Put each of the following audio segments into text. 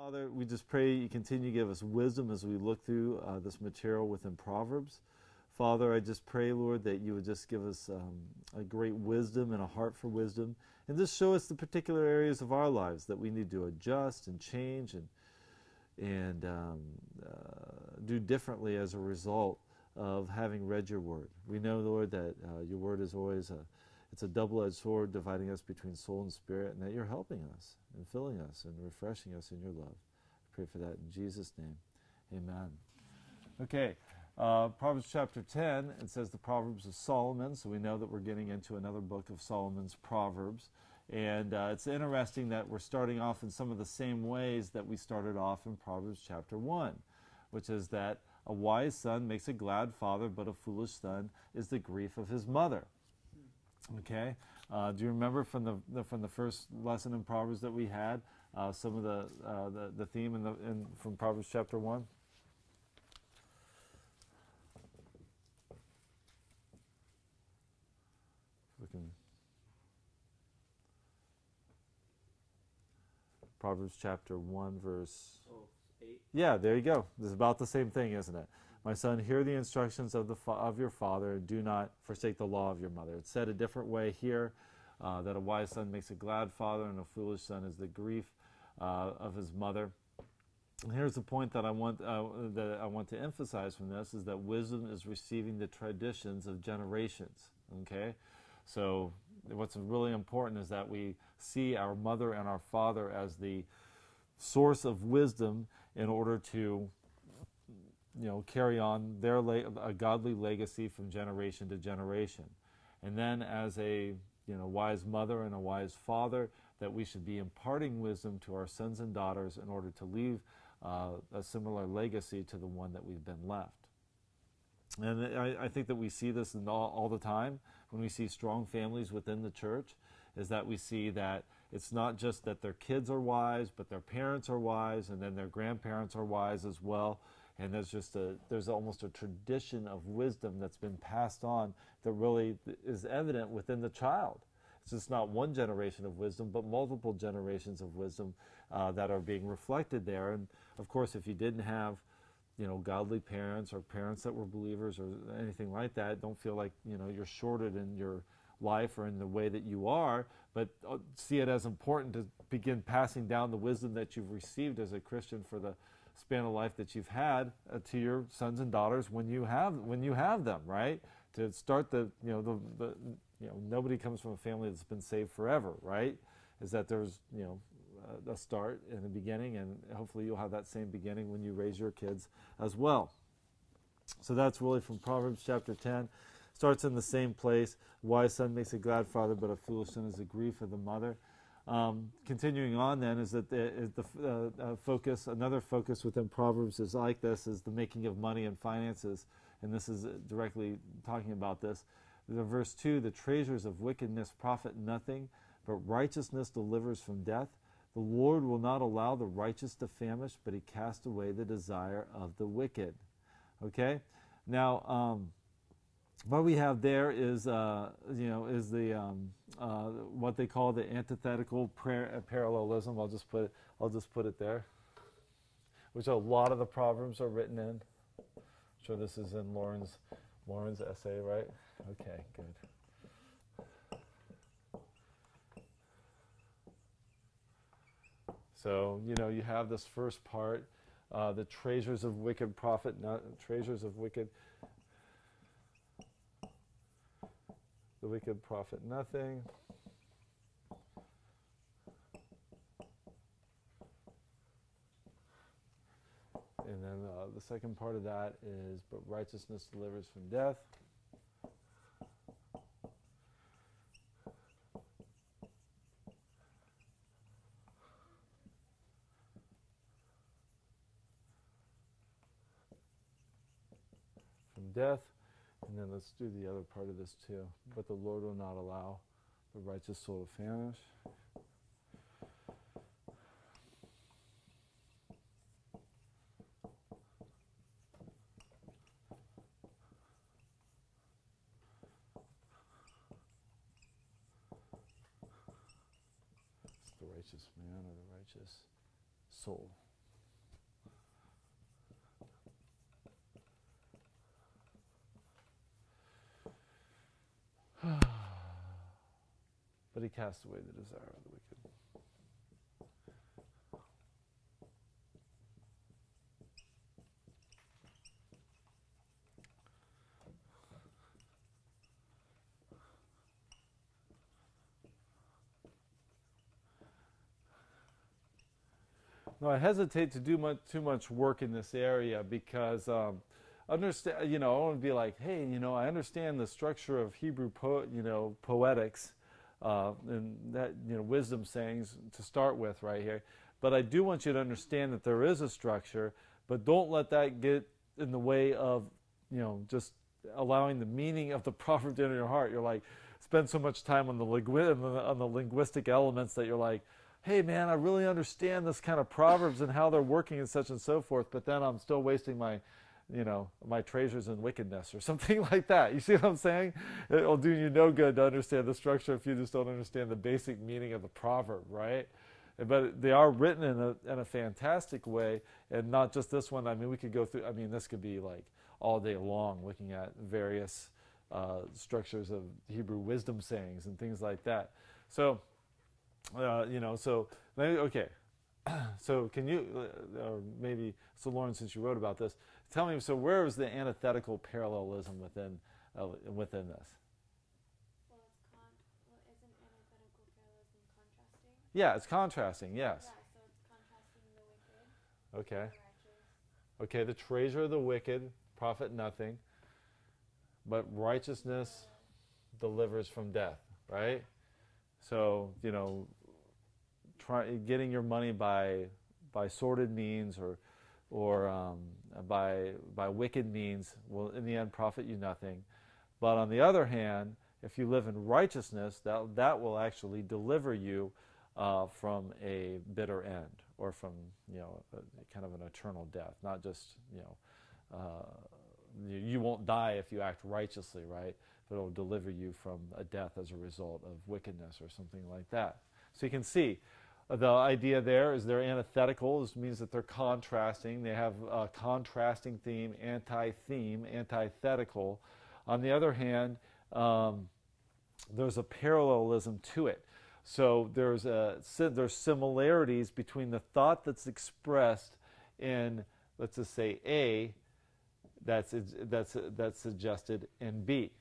Father, we just pray you continue to give us wisdom as we look through this material within Proverbs. Father, I just pray, Lord, that you would just give us a great wisdom and a heart for wisdom, and just show us the particular areas of our lives that we need to adjust and change and do differently as a result of having read your word. We know, Lord, that your word is always it's a double-edged sword dividing us between soul and spirit, and that you're helping us and filling us and refreshing us in your love. I pray for that in Jesus' name. Amen. Okay, Proverbs chapter 10, it says the Proverbs of Solomon, so we know that we're getting into another book of Solomon's Proverbs. And it's interesting that we're starting off in some of the same ways that we started off in Proverbs chapter 1, which is that a wise son makes a glad father, but a foolish son is the grief of his mother. Okay, do you remember from the first lesson in Proverbs that we had some of the theme from Proverbs chapter 1? We can Proverbs chapter 1 verse 8. Yeah, there you go. This is about the same thing, isn't it? My son, hear the instructions of your father, and do not forsake the law of your mother. It's said a different way here, that a wise son makes a glad father, and a foolish son is the grief of his mother. And here's the point that I want to emphasize from this, is that wisdom is receiving the traditions of generations. Okay? So what's really important is that we see our mother and our father as the source of wisdom in order to carry on a godly legacy from generation to generation. And then as a wise mother and a wise father, that we should be imparting wisdom to our sons and daughters in order to leave a similar legacy to the one that we've been left. And I think that we see this all the time when we see strong families within the church, is that we see that it's not just that their kids are wise, but their parents are wise, and then their grandparents are wise as well. And there's almost a tradition of wisdom that's been passed on that really is evident within the child. It's just not one generation of wisdom, but multiple generations of wisdom that are being reflected there. And of course, if you didn't have godly parents or parents that were believers or anything like that, don't feel like you're shorted in your life or in the way that you are, but see it as important to begin passing down the wisdom that you've received as a Christian for the span of life that you've had to your sons and daughters when you have them, right? To start nobody comes from a family that's been saved forever, right? Is that there's a start in the beginning, and hopefully you'll have that same beginning when you raise your kids as well. So that's really from Proverbs chapter 10. Starts in the same place. A wise son makes a glad father, but a foolish son is the grief of the mother. Continuing on then is that another focus within Proverbs is like this, is the making of money and finances. And this is directly talking about this. The verse 2, the treasures of wickedness profit nothing, but righteousness delivers from death. The Lord will not allow the righteous to famish, but he casts away the desire of the wicked. Okay? Now, what we have there is what they call the antithetical parallelism. I'll just put it there, which a lot of the Proverbs are written in. I'm sure this is in Lauren's essay, right? Okay, good. So you have this first part, the treasures of wicked profit, not treasures of wicked. The wicked profit nothing. And then the second part of that is, but righteousness delivers from death. From death. And then let's do the other part of this too. But the Lord will not allow the righteous soul to famish. It's the righteous man or the righteous soul. but he casts away the desire of the wicked. No, I hesitate to do too much work in this area because understand. I want to be like, hey, I understand the structure of Hebrew poetics, and that wisdom sayings to start with right here. But I do want you to understand that there is a structure, but don't let that get in the way of just allowing the meaning of the proverb to enter your heart. You're like, spend so much time on the linguistic elements that you're like, hey man, I really understand this kind of proverbs and how they're working and such and so forth, but then I'm still wasting my treasures in wickedness or something like that. You see what I'm saying? It'll do you no good to understand the structure if you just don't understand the basic meaning of the proverb, right? But they are written in a fantastic way, and not just this one. I mean, we could go through, this could be like all day long looking at various structures of Hebrew wisdom sayings and things like that. So, so maybe, okay. So can you, or maybe, so Lauren, since you wrote about this, tell me, so where is the antithetical parallelism within this? Well, isn't antithetical parallelism contrasting? Yeah, it's contrasting, yes. Yeah, so it's contrasting the wicked Okay. and the righteous. Okay, the treasure of the wicked profit nothing, but righteousness delivers from death, right? So, getting your money by sordid means or by wicked means will in the end profit you nothing. But on the other hand, if you live in righteousness, that will actually deliver you from a bitter end, or from kind of an eternal death. Not just you won't die if you act righteously, right? But it will deliver you from a death as a result of wickedness or something like that. So you can see the idea there is they're antithetical. This means that they're contrasting. They have a contrasting theme, anti-theme, antithetical. On the other hand, there's a parallelism to it. So there's similarities between the thought that's expressed in, let's just say, A, that's suggested in B.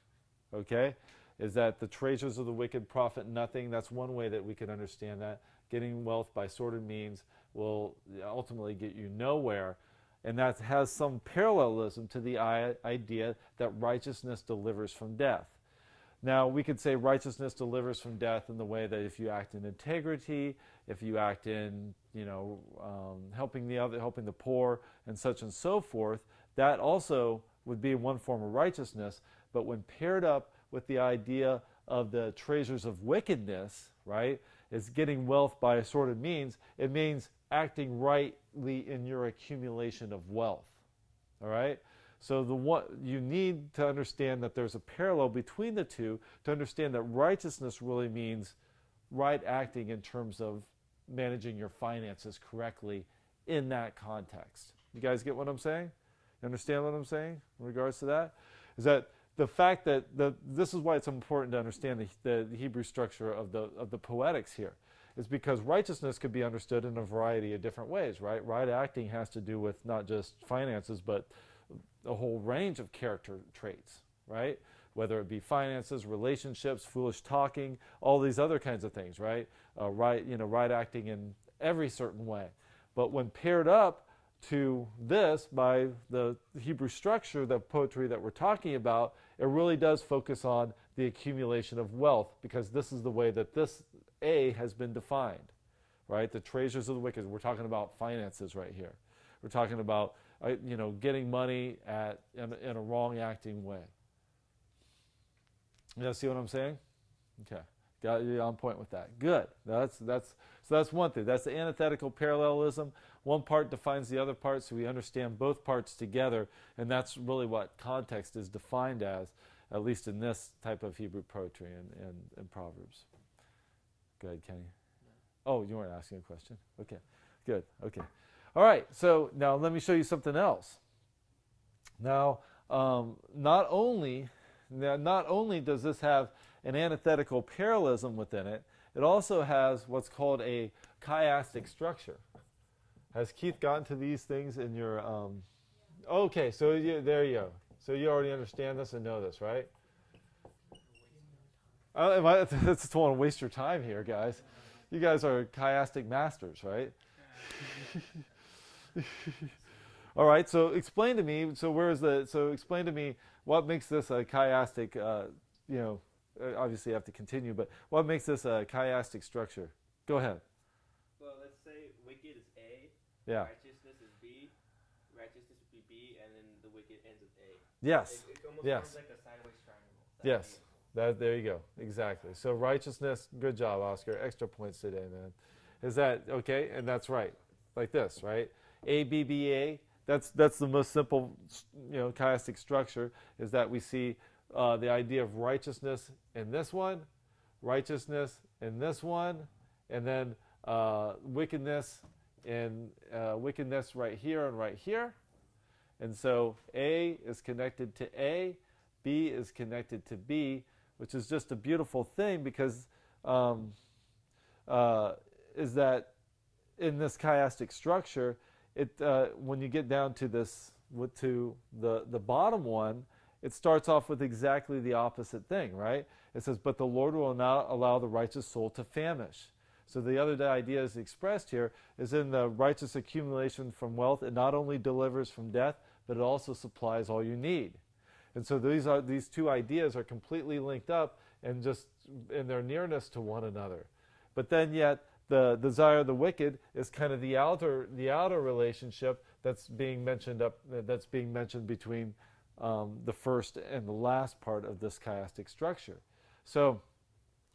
Okay? Is that the treasures of the wicked profit nothing? That's one way that we can understand that. Getting wealth by sordid means will ultimately get you nowhere. And that has some parallelism to the idea that righteousness delivers from death. Now, we could say righteousness delivers from death in the way that if you act in integrity, if you act in, helping the poor, and such and so forth, that also would be one form of righteousness. But when paired up with the idea of the treasures of wickedness, right, is getting wealth by assorted means, it means acting rightly in your accumulation of wealth. All right? So you need to understand that there's a parallel between the two to understand that righteousness really means right acting in terms of managing your finances correctly in that context. You guys get what I'm saying? You understand what I'm saying in regards to that? Is that the fact that this is why it's important to understand the Hebrew structure of the poetics here, is because righteousness could be understood in a variety of different ways, right? Right acting has to do with not just finances, but a whole range of character traits, right? Whether it be finances, relationships, foolish talking, all these other kinds of things, right? Right acting in every certain way. But when paired up to this by the Hebrew structure, the poetry that we're talking about, it really does focus on the accumulation of wealth, because this is the way that this A has been defined, right? The treasures of the wicked. We're talking about finances right here. We're talking about getting money in a wrong acting way. You see what I'm saying? Okay, got you on point with that. Good. So that's one thing. That's the antithetical parallelism. One part defines the other part, so we understand both parts together, and that's really what context is defined as, at least in this type of Hebrew poetry and Proverbs. Go ahead, Kenny. Oh, you weren't asking a question? Okay, good. Okay. All right, so now let me show you something else. Now, not only does this have an antithetical parallelism within it, it also has what's called a chiastic structure. Has Keith gotten to these things in your... okay, so there you go. So you already understand this and know this, right? I just don't want to waste your time here, guys. You guys are chiastic masters, right? All right, so explain to me, explain to me what makes this a chiastic, obviously you have to continue, but what makes this a chiastic structure? Go ahead. Well, let's say wicked is A, Yeah. righteousness is B, righteousness would be B, and then the wicked ends with A. Yes. It almost Yes. forms like a sideways triangle. Yes. There you go. Exactly. So righteousness, good job, Oscar. Extra points today, man. Is that okay? And that's right. Like this, right? A, B, B, A. That's the most simple, chiastic structure, is that we see the idea of righteousness in this one, righteousness in this one, and then wickedness in wickedness right here and right here. And so A is connected to A, B is connected to B, which is just a beautiful thing, because is that in this chiastic structure, when you get down to the bottom one, it starts off with exactly the opposite thing, right? It says, but the Lord will not allow the righteous soul to famish. So the other idea is expressed here is in the righteous accumulation from wealth. It not only delivers from death, but it also supplies all you need. And so these two ideas are completely linked up and just in their nearness to one another. But then yet the desire of the wicked is kind of the outer relationship that's being mentioned between the first and the last part of this chiastic structure. So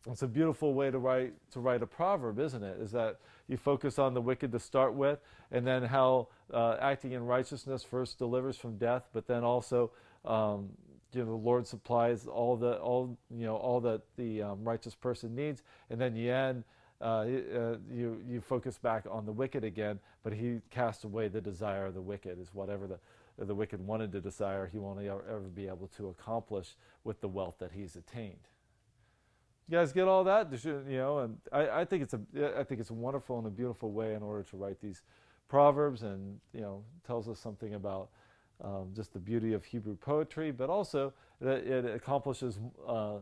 it's a beautiful way to write a proverb, isn't it? Is that you focus on the wicked to start with, and then how acting in righteousness first delivers from death, but then also the Lord supplies all that the righteous person needs, and then you focus back on the wicked again, but he casts away the desire of the wicked. Is whatever the wicked wanted to desire, he won't ever be able to accomplish with the wealth that he's attained. You guys get all that? And I think it's a wonderful and a beautiful way in order to write these proverbs, and tells us something about just the beauty of Hebrew poetry, but also that it accomplishes a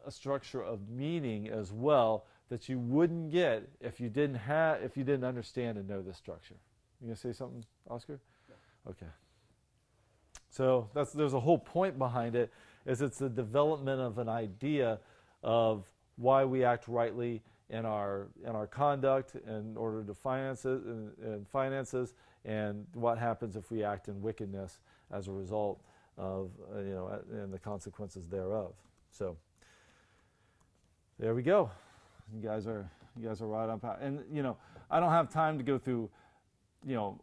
structure of meaning as well that you wouldn't get if you didn't understand and know this structure. You gonna say something, Oscar? No. Okay. So there's a whole point behind it. Is it's the development of an idea of why we act rightly in our conduct in order to finances, and what happens if we act in wickedness as a result of and the consequences thereof. So there we go. You guys are right on path. And I don't have time to go through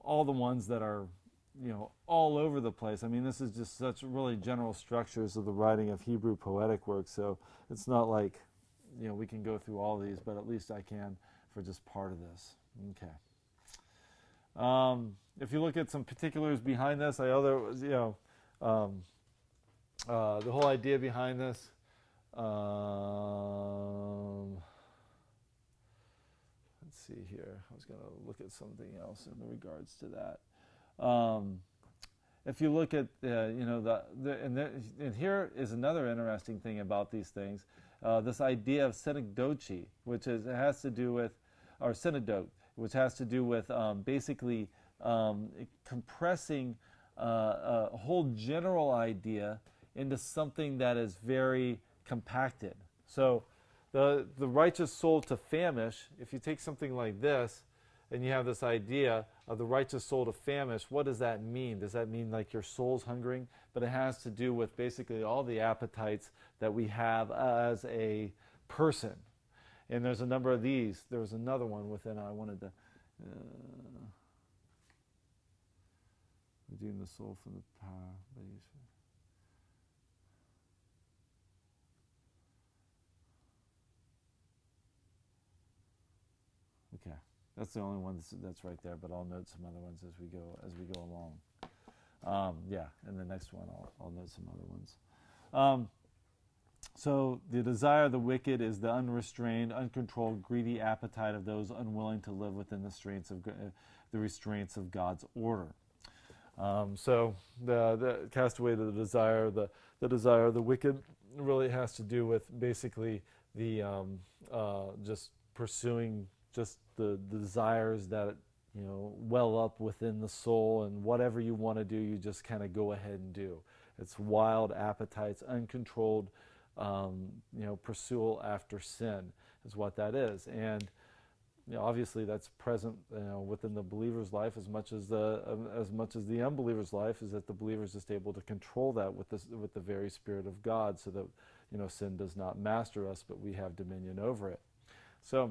all the ones that are all over the place. I mean, this is just such really general structures of the writing of Hebrew poetic works. So it's not like we can go through all these, but at least I can for just part of this. Okay. If you look at some particulars behind this, the whole idea behind this. Let's see here. I was going to look at something else in regards to that. If you look at and here is another interesting thing about these things. This idea of synecdoche, which has to do with, or synodote, which has to do with basically compressing a whole general idea into something that is very compacted. So the righteous soul to famish, if you take something like this and you have this idea of the righteous soul to famish, what does that mean? Does that mean like your soul's hungering? But it has to do with basically all the appetites that we have as a person. And there's a number of these. There was another one within, I wanted to redeem the soul from the power. Okay, that's the only one that's right there. But I'll note some other ones as we go along. And the next one I'll note some other ones. So the desire of the wicked is the unrestrained, uncontrolled, greedy appetite of those unwilling to live within the restraints of God's order. So the cast away the desire, the desire of the wicked really has to do with basically the just pursuing just the desires that well up within the soul, and whatever you want to do, you just kind of go ahead and do. It's wild appetites, uncontrolled pursuit after sin is what that is. And obviously that's present within the believer's life as much as the unbeliever's life, is that the believer is just able to control that with the very Spirit of God, so that sin does not master us, but we have dominion over it. So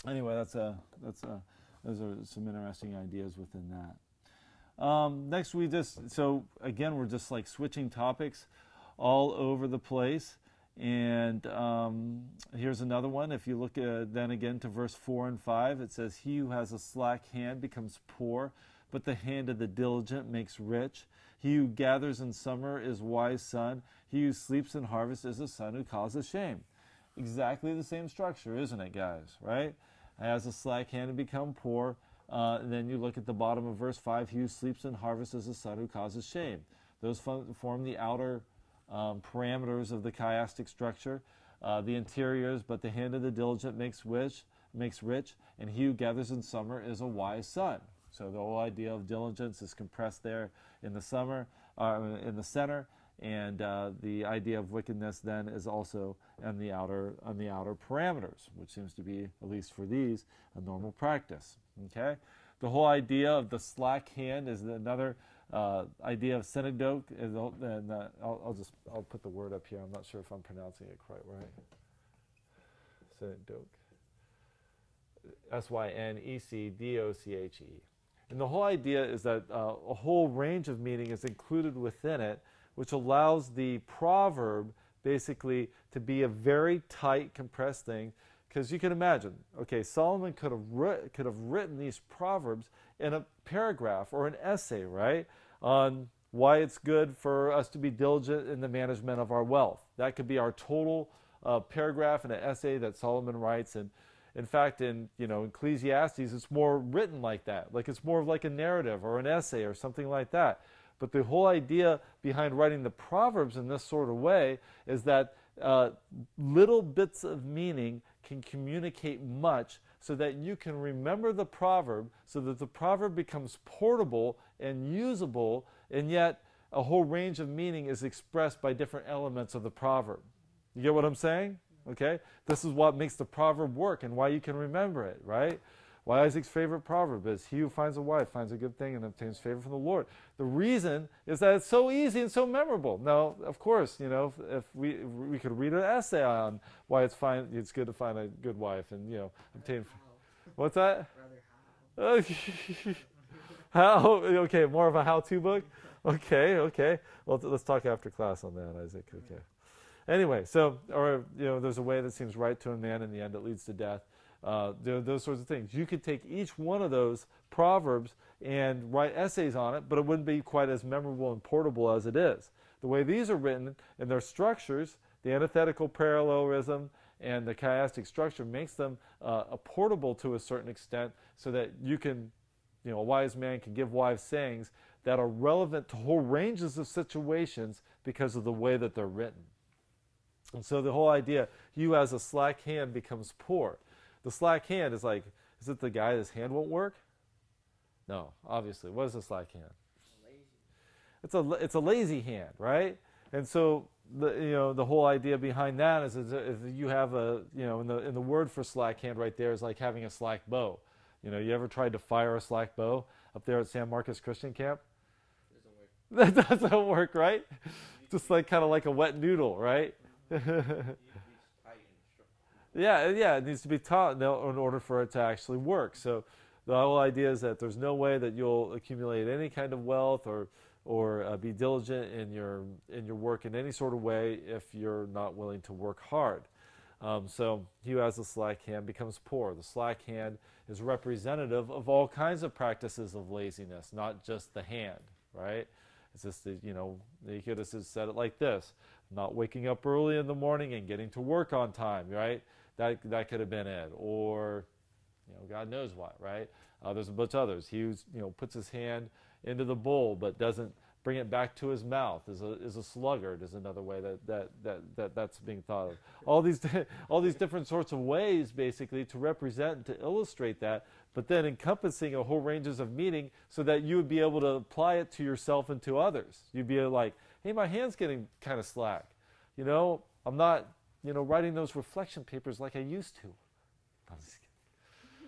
anyway, those are some interesting ideas within that. Next, we're just like switching topics all over the place. And here's another one. If you look then again to verse 4 and 5, it says, "He who has a slack hand becomes poor, but the hand of the diligent makes rich. He who gathers in summer is wise son. He who sleeps in harvest is a son who causes shame." Exactly the same structure, isn't it, guys? Right? Has a slack hand and become poor. And then you look at the bottom of verse 5, "He who sleeps in harvest is a son who causes shame." Those form the outer parameters of the chiastic structure. The interiors, "But the hand of the diligent makes rich, and he who gathers in summer is a wise son." So the whole idea of diligence is compressed there in the in the center, and the idea of wickedness then is also on the outer parameters, which seems to be, at least for these, a normal practice. Okay, the whole idea of the slack hand is another idea of synodoke, and I'll put the word up here. I'm not sure if I'm pronouncing it quite right. Synodoke, Synecdoche, and the whole idea is that a whole range of meaning is included within it, which allows the proverb basically to be a very tight, compressed thing. Because you can imagine, okay, Solomon could have written these proverbs in a paragraph or an essay, right, on why it's good for us to be diligent in the management of our wealth. That could be our total paragraph in an essay that Solomon writes. And in fact, in Ecclesiastes, it's more written like that, like it's more of like a narrative or an essay or something like that. But the whole idea behind writing the Proverbs in this sort of way is that little bits of meaning can communicate much, so that you can remember the proverb, so that the proverb becomes portable and usable, and yet a whole range of meaning is expressed by different elements of the proverb. You get what I'm saying? Okay? This is what makes the proverb work and why you can remember it, right? Why Isaac's favorite proverb is, "He who finds a wife finds a good thing and obtains favor from the Lord." The reason is that it's so easy and so memorable. Now, of course, if we could read an essay on why it's good to find a good wife and obtain. What's that? How? Okay, more of a how-to book. Okay. Well, let's talk after class on that, Isaac. Okay. Anyway, there's a way that seems right to a man, in the end it leads to death. Those sorts of things. You could take each one of those proverbs and write essays on it, but it wouldn't be quite as memorable and portable as it is. The way these are written and their structures, the antithetical parallelism and the chiastic structure, makes them portable to a certain extent, so that you can, a wise man can give wise sayings that are relevant to whole ranges of situations because of the way that they're written. And so the whole idea, "He who has a slack hand becomes poor." The slack hand is like, is it the guy whose hand won't work? No, obviously. What is a slack hand? Lazy. It's a lazy hand, right? And so the whole idea behind that is you have in the word for slack hand right there is like having a slack bow. You ever tried to fire a slack bow up there at San Marcos Christian Camp? That doesn't work, right? Just like kind of like a wet noodle, right? Yeah, it needs to be taught in order for it to actually work. So the whole idea is that there's no way that you'll accumulate any kind of wealth or be diligent in your work in any sort of way if you're not willing to work hard. So he who has a slack hand becomes poor. The slack hand is representative of all kinds of practices of laziness, not just the hand, right? It's just the Eutychus has said it like this: not waking up early in the morning and getting to work on time, right? That could have been it. Or, God knows what, right? There's a bunch of others. He puts his hand into the bowl but doesn't bring it back to his mouth. Is a sluggard is another way that's being thought of. All these different sorts of ways, basically, to represent and to illustrate that, but then encompassing a whole ranges of meaning so that you would be able to apply it to yourself and to others. You'd be like, hey, my hand's getting kind of slack. I'm not, writing those reflection papers like I used to. I'm just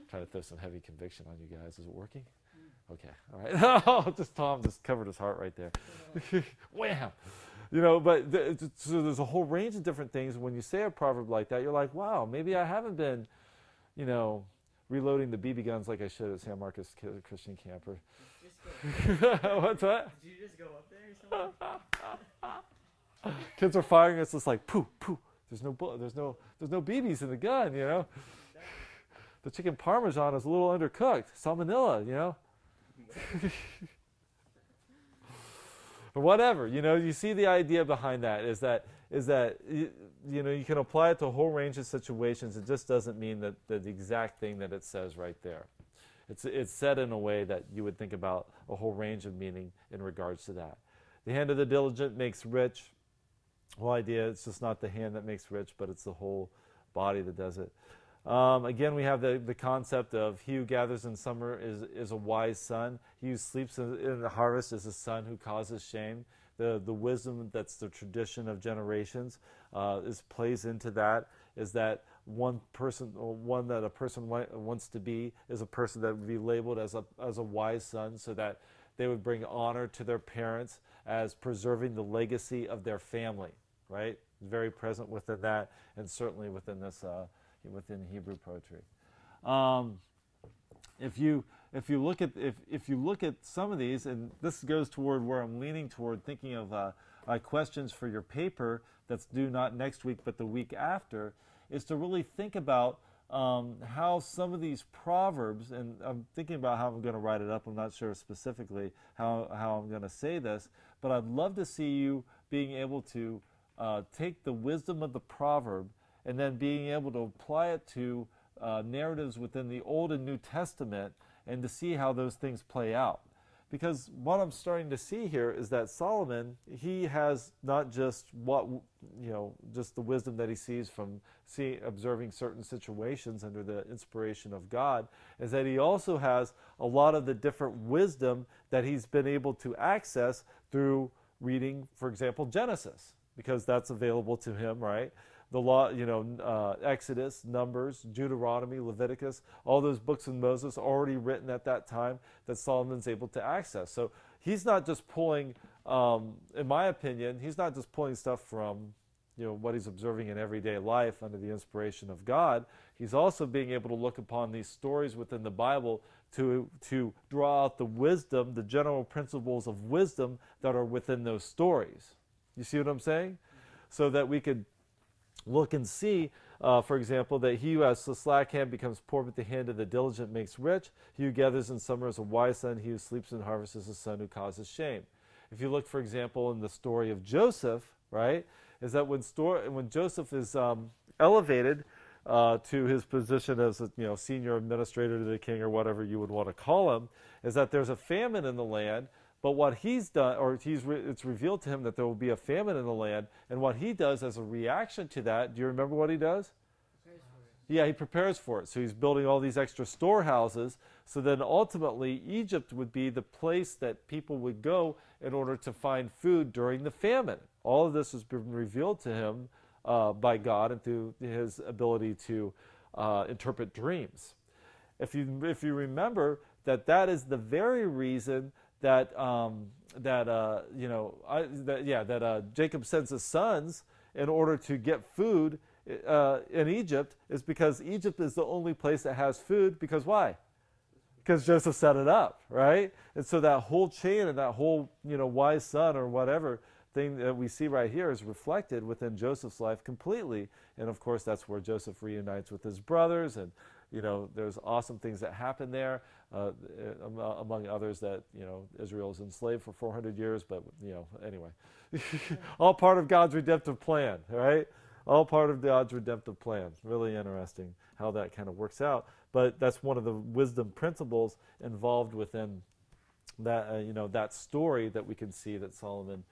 trying to throw some heavy conviction on you guys. Is it working? Okay, all right. Tom just covered his heart right there. Wham! So there's a whole range of different things. When you say a proverb like that, you're like, wow, maybe I haven't been, reloading the BB guns like I should at San Marcos Christian Camp. What's that? Did you just go up there or something? Kids are firing. It's just like poo, poo. There's no BBs in the gun. The chicken parmesan is a little undercooked. Salmonella. Or whatever. You see the idea behind that is that you can apply it to a whole range of situations. It just doesn't mean that the exact thing that it says right there. It's said in a way that you would think about a whole range of meaning in regards to that. The hand of the diligent makes rich. The whole idea, it's just not the hand that makes rich, but it's the whole body that does it. Again, we have the concept of he who gathers in summer is a wise son. He who sleeps in the harvest is a son who causes shame. The wisdom that's the tradition of generations plays into that, is that one that a person wants to be is a person that would be labeled as a wise son, so that they would bring honor to their parents as preserving the legacy of their family, right? Very present within that, and certainly within this within Hebrew poetry. If you look at some of these, and this goes toward where I'm leaning toward, thinking of questions for your paper that's due not next week but the week after, is to really think about how some of these proverbs, and I'm thinking about how I'm going to write it up. I'm not sure specifically how I'm going to say this, but I'd love to see you being able to take the wisdom of the proverb and then being able to apply it to narratives within the Old and New Testament, and to see how those things play out. Because what I'm starting to see here is that Solomon, he has not just just the wisdom that he sees from observing certain situations under the inspiration of God, is that he also has a lot of the different wisdom that he's been able to access through reading, for example, Genesis, because that's available to him, right? The law, Exodus, Numbers, Deuteronomy, Leviticus, all those books of Moses already written at that time that Solomon's able to access. So he's not just pulling, in my opinion, he's not just pulling stuff from, what he's observing in everyday life under the inspiration of God. He's also being able to look upon these stories within the Bible to draw out the wisdom, the general principles of wisdom that are within those stories. You see what I'm saying? So that we could look and see, for example, that he who has the slack hand becomes poor, but the hand of the diligent makes rich. He who gathers in summer is a wise son. He who sleeps in harvest is a son who causes shame. If you look, for example, in the story of Joseph, right, is that when Joseph is elevated to his position as senior administrator to the king, or whatever you would want to call him, is that there's a famine in the land. But what he's done, or it's revealed to him that there will be a famine in the land, and what he does as a reaction to that, do you remember what he does? Yeah, he prepares for it. So he's building all these extra storehouses, so then ultimately Egypt would be the place that people would go in order to find food during the famine. All of this has been revealed to him by God and through his ability to interpret dreams. If you remember that is the very reason that Jacob sends his sons in order to get food in Egypt, is because Egypt is the only place that has food. Because why? Because Joseph set it up, right? And so that whole chain and that whole wise son or whatever thing that we see right here is reflected within Joseph's life completely. And of course, that's where Joseph reunites with his brothers, and there's awesome things that happen there, among others that, Israel's enslaved for 400 years, but, anyway. All part of God's redemptive plan, right? All part of God's redemptive plan. Really interesting how that kind of works out. But that's one of the wisdom principles involved within that, that story that we can see that Solomon,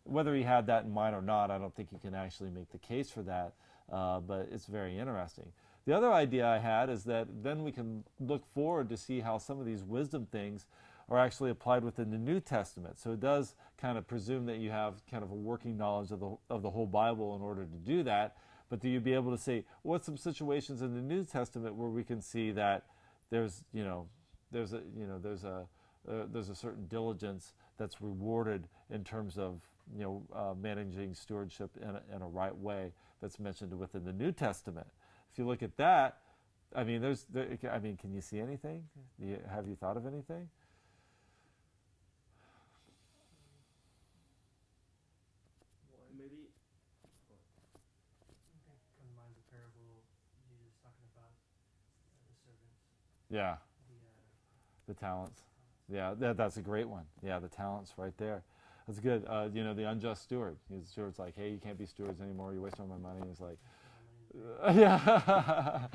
whether he had that in mind or not, I don't think you can actually make the case for that, but it's very interesting. The other idea I had is that then we can look forward to see how some of these wisdom things are actually applied within the New Testament. So it does kind of presume that you have kind of a working knowledge of the whole Bible in order to do that. But do you be able to say, what's some situations in the New Testament where we can see that there's a certain diligence that's rewarded in terms of managing stewardship in a right way that's mentioned within the New Testament. If you look at that, can you see anything? Have you thought of anything? Maybe. Come to mind the parable Jesus talking about the servants. Yeah. The talents. Yeah, that's a great one. Yeah, the talents right there. That's good. The unjust steward. The steward's like, hey, you can't be stewards anymore. You're wasting all my money. He's like, yeah.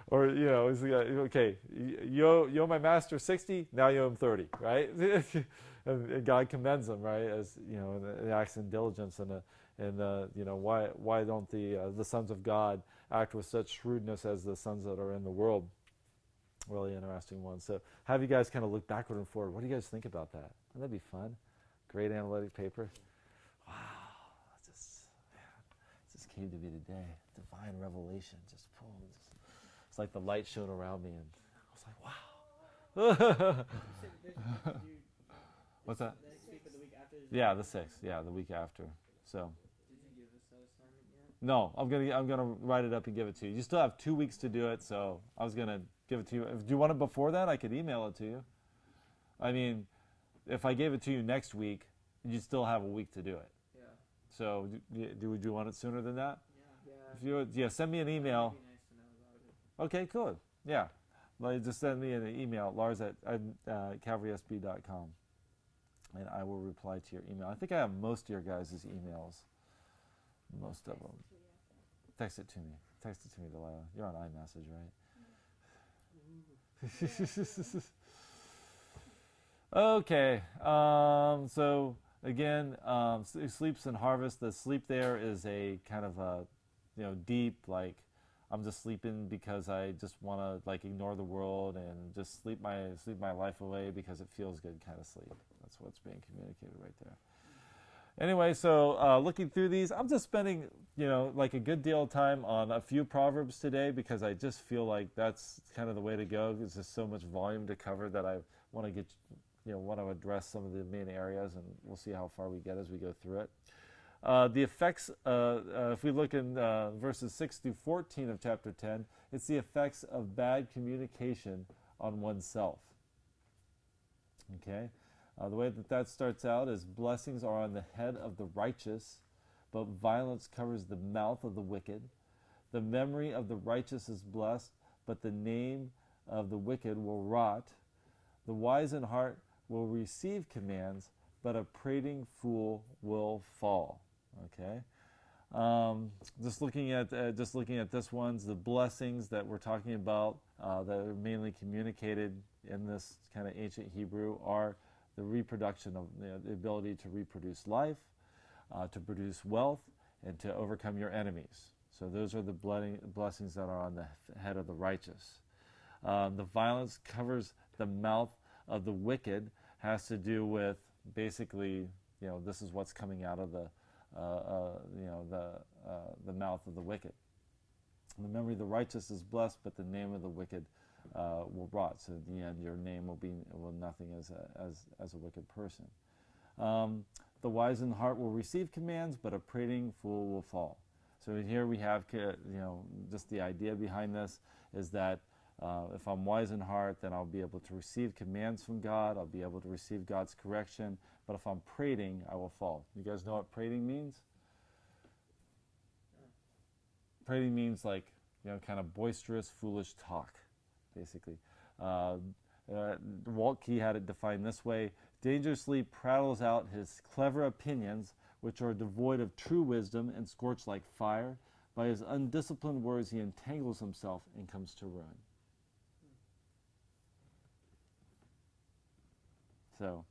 Or, he's like, okay, you owe my master 60, now you owe him 30, right? and God commends him, right? As, it acts in diligence and why don't the sons of God act with such shrewdness as the sons that are in the world? Really interesting one. So have you guys kind of look backward and forward. What do you guys think about that? Wouldn't that be fun? Great analytic paper. Wow. It just came to me today. Divine revelation. It's like the light shone around me and I was like, wow. What's that? Next week or the week after? Yeah, the 6th. Yeah, the week after. So. Did you give us that assignment yet? No, I'm gonna write it up and give it to you. You still have 2 weeks to do it, so I was gonna give it to you. Do you want it before that? I could email it to you. I mean, if I gave it to you next week, you'd still have a week to do it. Yeah. So do you want it sooner than that? Yeah. If you send me an email. It'd be nice to know about it. Okay, cool. Yeah, just send me an email, lars@calvarysb.com, and I will reply to your email. I think I have most of your guys' emails. Most of them. Text it to me. Text it to me, Delilah. You're on iMessage, right? Okay. So again, sleeps and harvest. The sleep there is a kind of a, deep, like I'm just sleeping because I just want to like ignore the world and just sleep my life away because it feels good kind of sleep. That's what's being communicated right there. Anyway, so looking through these, I'm just spending, like a good deal of time on a few Proverbs today because I just feel like that's kind of the way to go. There's just so much volume to cover that I want to get, want to address some of the main areas, and we'll see how far we get as we go through it. The effects, if we look in verses 6 through 14 of chapter 10, it's the effects of bad communication on oneself. Okay? The way that starts out is blessings are on the head of the righteous, but violence covers the mouth of the wicked. The memory of the righteous is blessed, but the name of the wicked will rot. The wise in heart will receive commands, but a prating fool will fall. Okay, just looking at this one's the blessings that we're talking about that are mainly communicated in this kind of ancient Hebrew are the reproduction of the ability to reproduce life, to produce wealth, and to overcome your enemies. So those are the blessings that are on the head of the righteous. The violence covers the mouth of the wicked has to do with basically, this is what's coming out of the mouth of the wicked. The memory of the righteous is blessed, but the name of the wicked will rot. So in the end, your name will be nothing as a wicked person. The wise in heart will receive commands, but a prating fool will fall. So here we have, just the idea behind this is that if I'm wise in heart, then I'll be able to receive commands from God. I'll be able to receive God's correction. But if I'm prating, I will fall. You guys know what prating means? Prating means like kind of boisterous, foolish talk, basically. Walt Key had it defined this way: dangerously prattles out his clever opinions, which are devoid of true wisdom and scorch like fire. By his undisciplined words, he entangles himself and comes to ruin. So,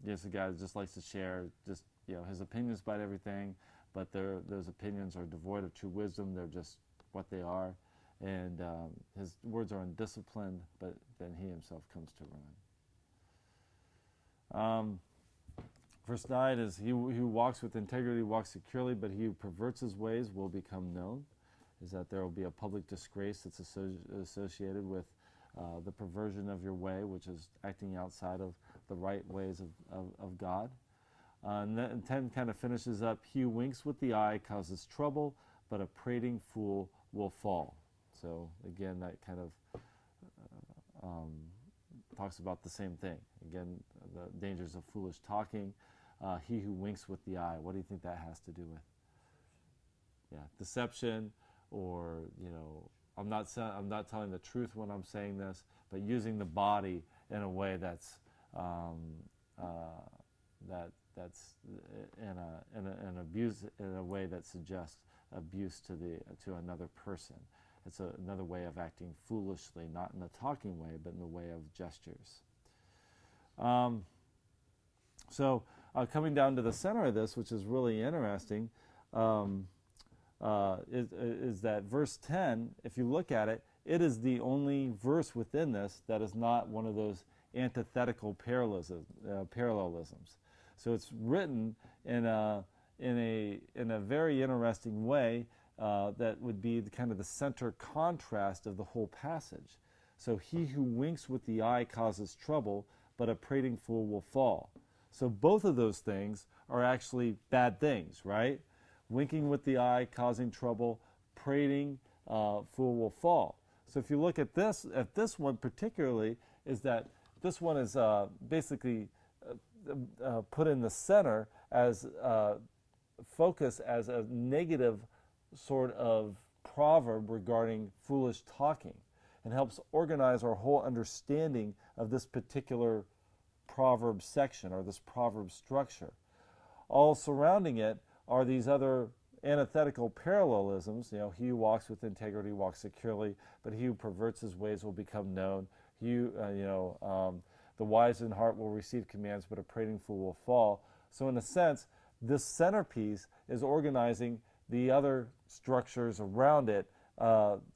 yes, the guy just likes to share just his opinions about everything, but those opinions are devoid of true wisdom. They're just what they are, and his words are undisciplined, but then he himself comes to ruin. Verse 9 is, he who walks with integrity walks securely, but he who perverts his ways will become known. Is that there will be a public disgrace that's associated with the perversion of your way, which is acting outside of the right ways of God. And then 10 kind of finishes up, he who winks with the eye causes trouble, but a prating fool will fall. So again, that kind of talks about the same thing. Again, the dangers of foolish talking. He who winks with the eye, what do you think that has to do with? Yeah, deception, or I'm not telling the truth when I'm saying this, but using the body in a way that's that's an abuse, in a way that suggests abuse to another person. It's another way of acting foolishly, not in a talking way, but in the way of gestures. So coming down to the center of this, which is really interesting, is that verse 10, if you look at it, it is the only verse within this that is not one of those antithetical parallelisms. So it's written in a very interesting way that would be kind of the center contrast of the whole passage. So he who winks with the eye causes trouble, but a prating fool will fall. So both of those things are actually bad things, right? Winking with the eye causing trouble, prating fool will fall. So if you look at this one particularly, is that this one is basically put in the center as focus as a negative sort of proverb regarding foolish talking, and helps organize our whole understanding of this particular proverb section or this proverb structure. All surrounding it are these other antithetical parallelisms. He who walks with integrity walks securely, but he who perverts his ways will become known. The wise in heart will receive commands, but a prating fool will fall. So in a sense, this centerpiece is organizing the other structures around it,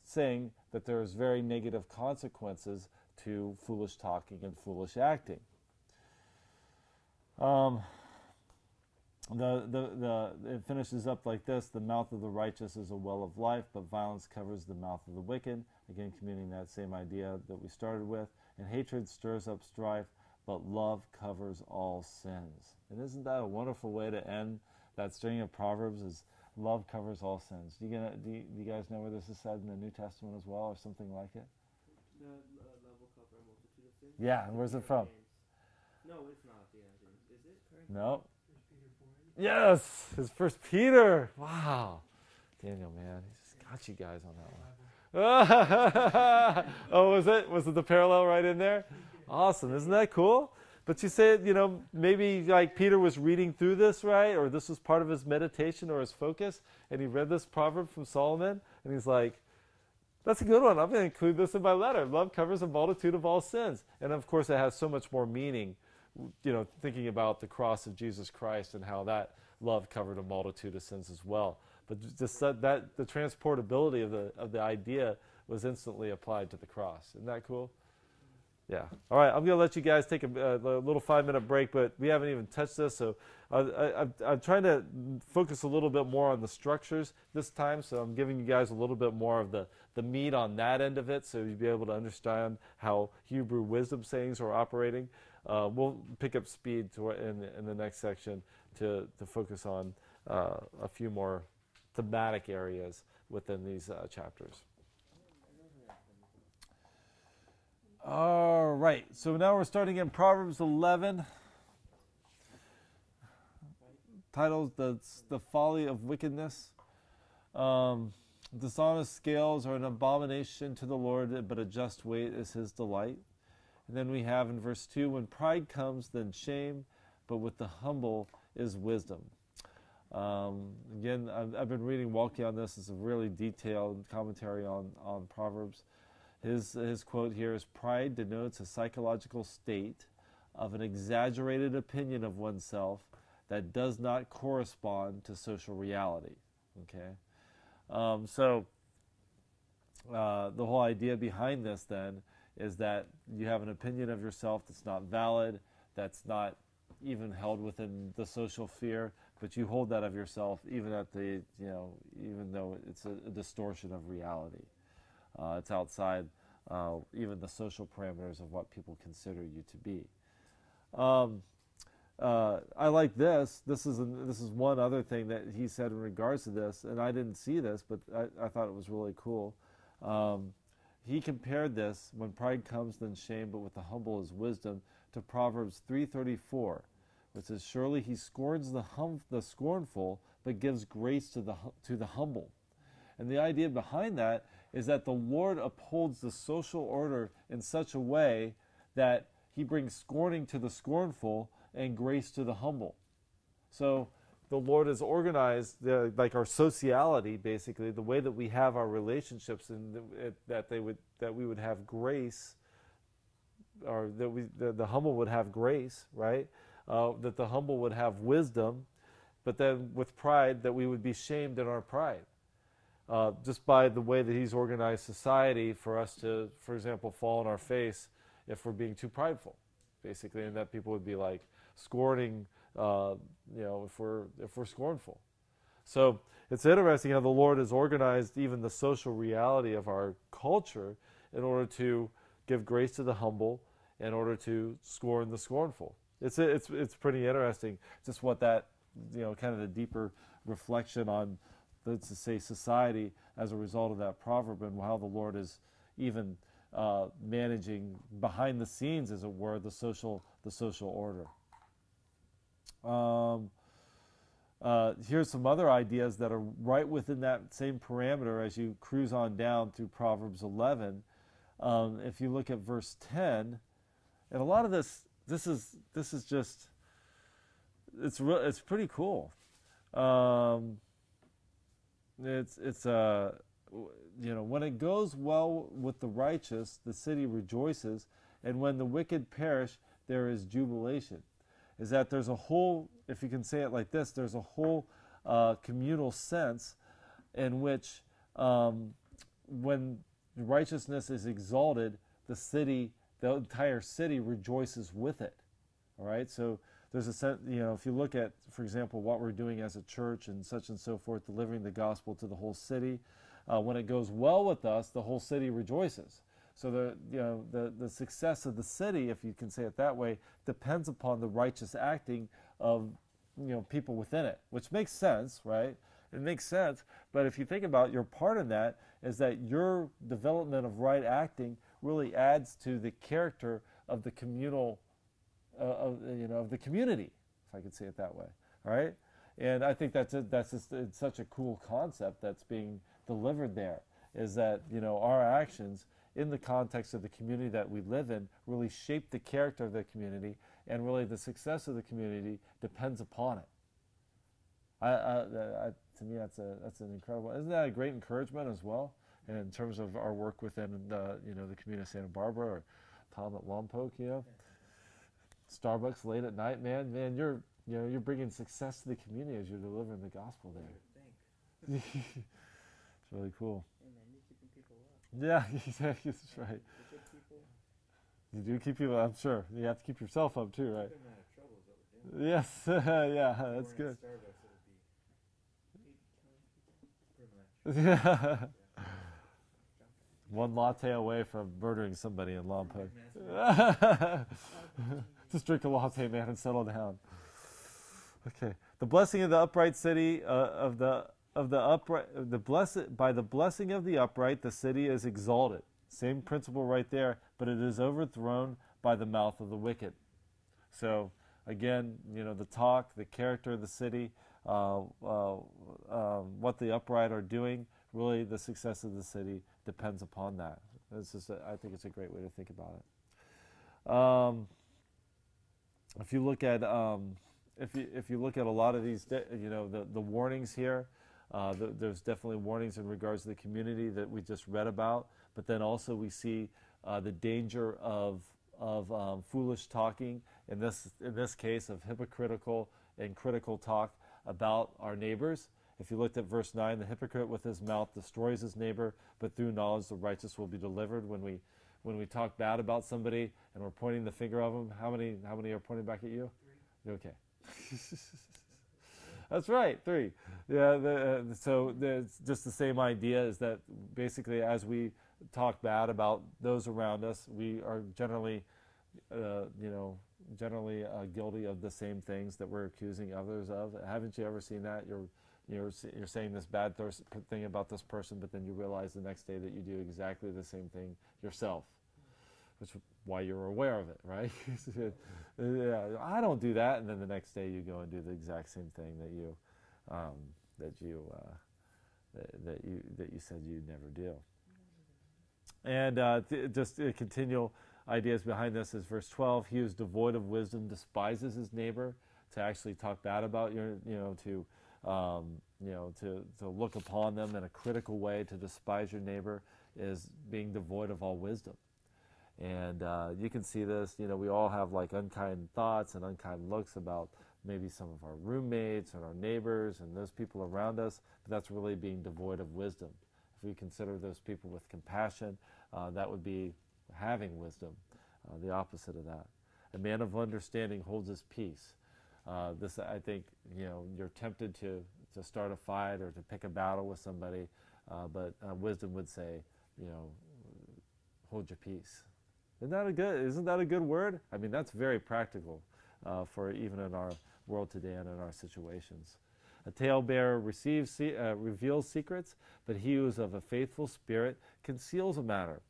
saying that there's very negative consequences to foolish talking and foolish acting. It finishes up like this: the mouth of the righteous is a well of life, but violence covers the mouth of the wicked. Again, communicating that same idea that we started with. And hatred stirs up strife, but love covers all sins. And isn't that a wonderful way to end that string of Proverbs, is love covers all sins? Do you guys know where this is said in the New Testament as well, or something like it? Love will cover a multitude of sins. Yeah, and where's it from? No, it's not the end. Is it? No. Yes, it's 1 Peter. Wow. Daniel, man, he just got you guys on that one. Oh, was it the parallel right in there? Awesome. Isn't that cool? But you say, maybe like Peter was reading through this, right? Or this was part of his meditation or his focus, and he read this proverb from Solomon, and he's like, that's a good one. I'm going to include this in my letter. Love covers a multitude of all sins. And of course, it has so much more meaning, thinking about the cross of Jesus Christ and how that love covered a multitude of sins as well. But just that the transportability of the idea was instantly applied to the cross. Isn't that cool? Yeah. All right, I'm going to let you guys take a little 5-minute break, but we haven't even touched this, so I'm trying to focus a little bit more on the structures this time, so I'm giving you guys a little bit more of the meat on that end of it, so you'll be able to understand how Hebrew wisdom sayings are operating. We'll pick up speed in the next section to focus on a few more thematic areas within these chapters. All right, so now we're starting in Proverbs 11, titled The Folly of Wickedness. Dishonest scales are an abomination to the Lord, but a just weight is his delight. And then we have in verse 2, when pride comes, then shame, but with the humble is wisdom. Again, I've been reading Walkie on this. It's a really detailed commentary on Proverbs. His quote here is, pride denotes a psychological state of an exaggerated opinion of oneself that does not correspond to social reality. Okay? So the whole idea behind this then is that you have an opinion of yourself that's not valid, that's not even held within the social sphere, but you hold that of yourself even at the, even though it's a distortion of reality. It's outside even the social parameters of what people consider you to be. I like this. This is one other thing that he said in regards to this, and I didn't see this, but I thought it was really cool. He compared this, when pride comes, then shame, but with the humble is wisdom, to Proverbs 3:34, which says, surely he scorns the scornful, but gives grace to the humble. And the idea behind that is that the Lord upholds the social order in such a way that he brings scorning to the scornful and grace to the humble. So the Lord has organized like our sociality, basically, the way that we have our relationships, and that we would have grace, or that the humble would have grace, right? That the humble would have wisdom, but then with pride, that we would be shamed in our pride. Just by the way that he's organized society for us to, for example, fall on our face if we're being too prideful, basically, and that people would be like scorning, if we're scornful. So it's interesting how the Lord has organized even the social reality of our culture in order to give grace to the humble, in order to scorn the scornful. It's pretty interesting, just what that, kind of the deeper reflection on, let's just say, society as a result of that proverb, and how the Lord is even managing behind the scenes, as it were, the social order. Here's some other ideas that are right within that same parameter as you cruise on down through Proverbs 11. If you look at verse 10, and a lot of this is just, it's pretty cool. When it goes well with the righteous, the city rejoices, and when the wicked perish, there is jubilation. Is that there's a whole, if you can say it like this, there's a whole communal sense in which when righteousness is exalted, the entire city rejoices with it. All right, so there's a sense, if you look at, for example, what we're doing as a church and so forth, delivering the gospel to the whole city, when it goes well with us, the whole city rejoices. So the success of the city, if you can say it that way, depends upon the righteous acting of people within it, which makes sense, right? It makes sense. But if you think about your part in that, is that your development of right acting really adds to the character of the communal, of the community, if I could say it that way, all right? And I think that's just it's such a cool concept that's being delivered there, is that our actions in the context of the community that we live in really shape the character of the community, and really the success of the community depends upon it. To me, that's an incredible. Isn't that a great encouragement as well? And in terms of our work within the community of Santa Barbara, or Tom at Lompoc, Starbucks late at night, man, you're bringing success to the community as you're delivering the gospel there. It's really cool. Yeah, exactly. That's right. You do keep people. I'm sure you have to keep yourself up too, right? Yes. Yeah, that's good. Yeah. One latte away from murdering somebody in Lompoc. Just drink a latte, man, and settle down. Okay. The blessing of the upright city by the blessing of the upright, the city is exalted. Same principle right there, but it is overthrown by the mouth of the wicked. So again, the talk, the character of the city, what the upright are doing Really, the success of the city depends upon that. I think it's a great way to think about it. If you look at if you look at a lot of these, the warnings here, there's definitely warnings in regards to the community that we just read about. But then also we see the danger of foolish talking. In this case, of hypocritical and critical talk about our neighbors. If you looked at verse 9, the hypocrite with his mouth destroys his neighbor, but through knowledge the righteous will be delivered. When we talk bad about somebody and we're pointing the finger of them, how many are pointing back at you? 3. Okay. That's right, 3. Yeah. So it's just the same idea, is that basically as we talk bad about those around us, we are generally, guilty of the same things that we're accusing others of. Haven't you ever seen that? You're saying this bad thing about this person, but then you realize the next day that you do exactly the same thing yourself, which is why you're aware of it, right? Yeah, I don't do that, and then the next day you go and do the exact same thing that you said you'd never do. And just continual ideas behind this is verse 12. He who's devoid of wisdom despises his neighbor. To actually talk bad about to look upon them in a critical way, to despise your neighbor, is being devoid of all wisdom. And you can see this, we all have like unkind thoughts and unkind looks about maybe some of our roommates and our neighbors and those people around us, but that's really being devoid of wisdom. If we consider those people with compassion, that would be having wisdom, the opposite of that. A man of understanding holds his peace. This, I think, you're tempted to start a fight or to pick a battle with somebody, but wisdom would say, hold your peace. Isn't that a good word? I mean, that's very practical for even in our world today and in our situations. A talebearer reveals secrets, but he who is of a faithful spirit conceals a matter.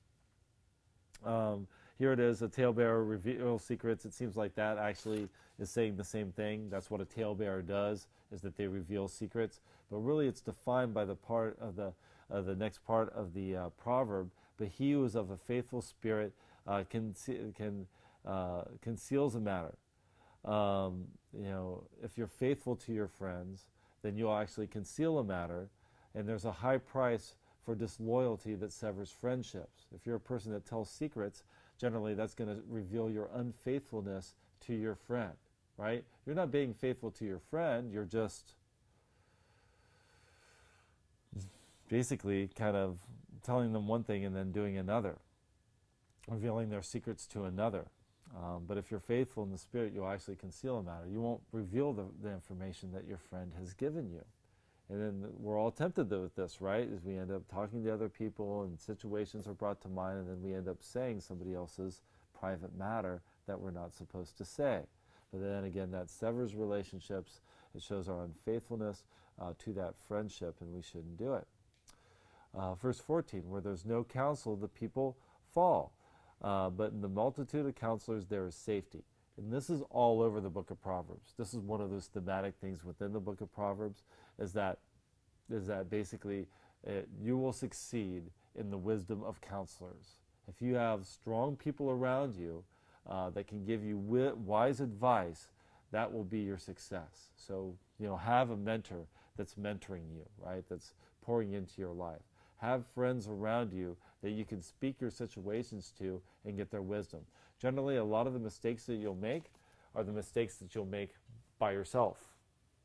Here it is, a talebearer reveals secrets. It seems like that actually is saying the same thing. That's what a talebearer does, is that they reveal secrets. But really it's defined by the part of the next part of the proverb. But he who is of a faithful spirit conceals a matter. If you're faithful to your friends, then you'll actually conceal a matter. And there's a high price for disloyalty that severs friendships. If you're a person that tells secrets, generally that's going to reveal your unfaithfulness to your friend, right? You're not being faithful to your friend, you're just basically kind of telling them one thing and then doing another, revealing their secrets to another. But if you're faithful in the Spirit, you'll actually conceal a matter. You won't reveal the information that your friend has given you. And then we're all tempted with this, right? As we end up talking to other people and situations are brought to mind, and then we end up saying somebody else's private matter that we're not supposed to say. But then again, that severs relationships. It shows our unfaithfulness to that friendship, and we shouldn't do it. Verse 14, where there's no counsel, the people fall. But in the multitude of counselors, there is safety. And this is all over the book of Proverbs. This is one of those thematic things within the book of Proverbs, is that basically you will succeed in the wisdom of counselors. If you have strong people around you that can give you wise advice, that will be your success. So, have a mentor that's mentoring you, right? That's pouring into your life. Have friends around you that you can speak your situations to and get their wisdom. Generally, a lot of the mistakes that you'll make are the mistakes that you'll make by yourself,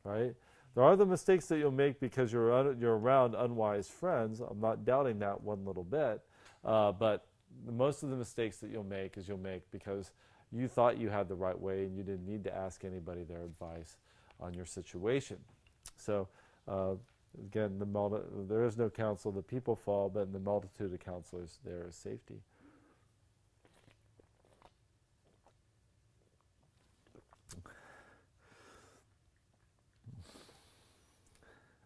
right? There are the mistakes that you'll make because you're around unwise friends. I'm not doubting that one little bit. But most of the mistakes that you'll make because you thought you had the right way and you didn't need to ask anybody their advice on your situation. So, again, there is no counsel. The people fall, but in the multitude of counselors, there is safety.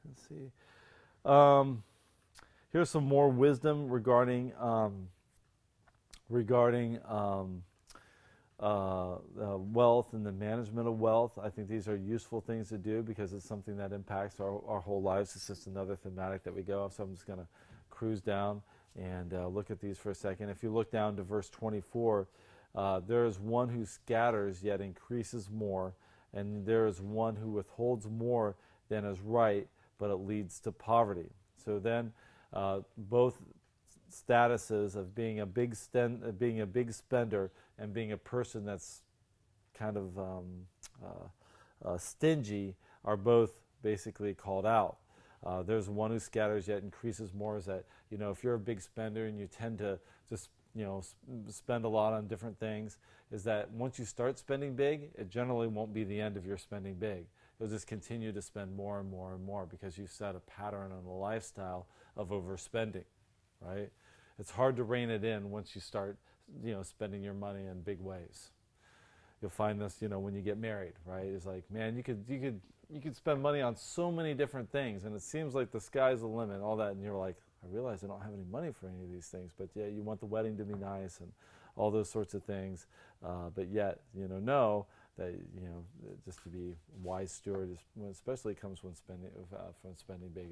Let's see. Here's some more wisdom regarding wealth and the management of wealth. I think these are useful things to do because it's something that impacts our whole lives. It's just another thematic that we go off. So I'm just going to cruise down and look at these for a second. If you look down to verse 24, there is one who scatters yet increases more, and there is one who withholds more than is right, but it leads to poverty. So then both statuses of being a big spender and being a person that's kind of stingy are both basically called out. There's one who scatters yet increases more. Is that, if you're a big spender and you tend to just spend a lot on different things, is that once you start spending big, it generally won't be the end of your spending big. You'll just continue to spend more and more and more because you've set a pattern and a lifestyle of overspending, right? It's hard to rein it in once you start, spending your money in big ways. You'll find this, when you get married, right? It's like, man, you could spend money on so many different things, and it seems like the sky's the limit, all that, and you're like, I realize I don't have any money for any of these things, but yeah, you want the wedding to be nice and all those sorts of things, but yet, know that, just to be a wise steward, especially comes when spending big.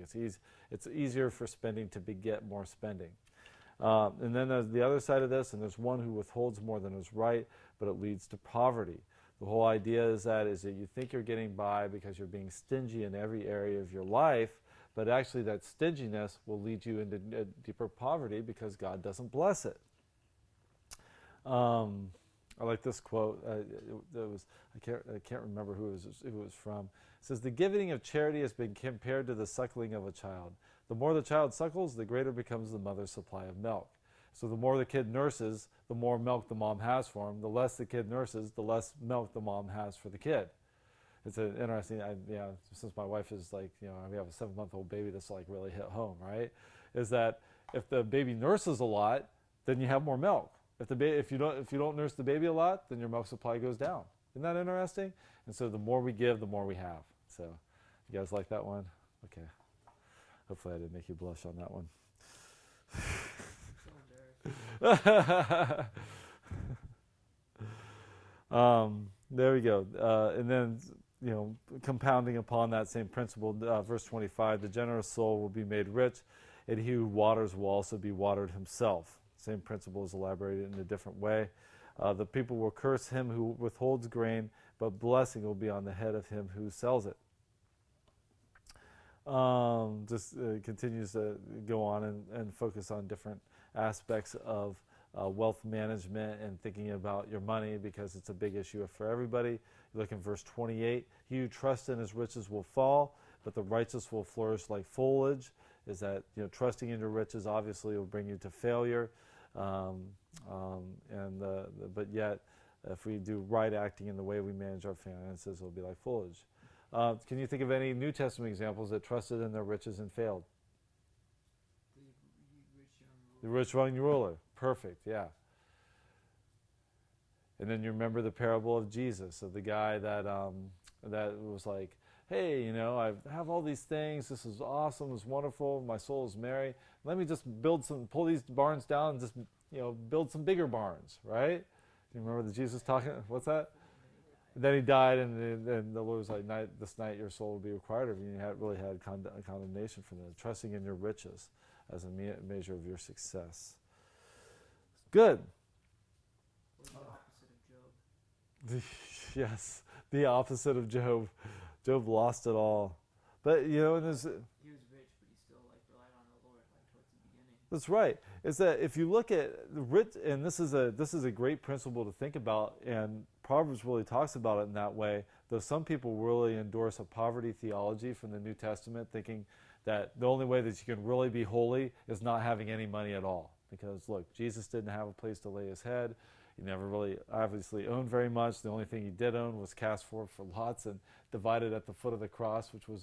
It's easier for spending to beget more spending. And then there's the other side of this, and there's one who withholds more than is right, but it leads to poverty. The whole idea is that you think you're getting by because you're being stingy in every area of your life, but actually that stinginess will lead you into deeper poverty because God doesn't bless it. I like this quote. I can't remember who it was from. It says, "The giving of charity has been compared to the suckling of a child. The more the child suckles, the greater becomes the mother's supply of milk. So the more the kid nurses, the more milk the mom has for him. The less the kid nurses, the less milk the mom has for the kid." It's an interesting, since my wife is like, we have a 7-month-old baby, this like really hit home, right? Is that if the baby nurses a lot, then you have more milk. If you don't nurse the baby a lot, then your milk supply goes down. Isn't that interesting? And so the more we give, the more we have. So you guys like that one? Okay. Hopefully I didn't make you blush on that one. There we go. And then, compounding upon that same principle, verse 25, the generous soul will be made rich, and he who waters will also be watered himself. Same principle is elaborated in a different way. The people will curse him who withholds grain, but blessing will be on the head of him who sells it. Continues to go on and focus on different aspects of wealth management and thinking about your money because it's a big issue for everybody. You look in verse 28, he who trusts in his riches will fall, but the righteous will flourish like foliage. Is that, trusting in your riches obviously will bring you to failure. But yet, if we do right acting in the way we manage our finances, it'll be like foliage. Can you think of any New Testament examples that trusted in their riches and failed? The rich young ruler. Perfect, yeah. And then you remember the parable of Jesus, of the guy that was like, hey, I have all these things. This is awesome. It's wonderful. My soul is merry. Let me just pull these barns down and just, build some bigger barns, right? You remember the Jesus talking? What's that? And then he died, and the Lord was like, this night your soul will be required of you. And you really had condemnation for that, trusting in your riches as a measure of your success. Good. Or the opposite of Job. Yes, the opposite of Job. Job lost it all. But, he was rich, but he still relied on the Lord towards the beginning. That's right. It's that if you look at the rich, and this is a great principle to think about, and Proverbs really talks about it in that way, though some people really endorse a poverty theology from the New Testament, thinking that the only way that you can really be holy is not having any money at all. Because, look, Jesus didn't have a place to lay his head. He never really obviously owned very much. The only thing he did own was cast forth for lots and divided at the foot of the cross, which was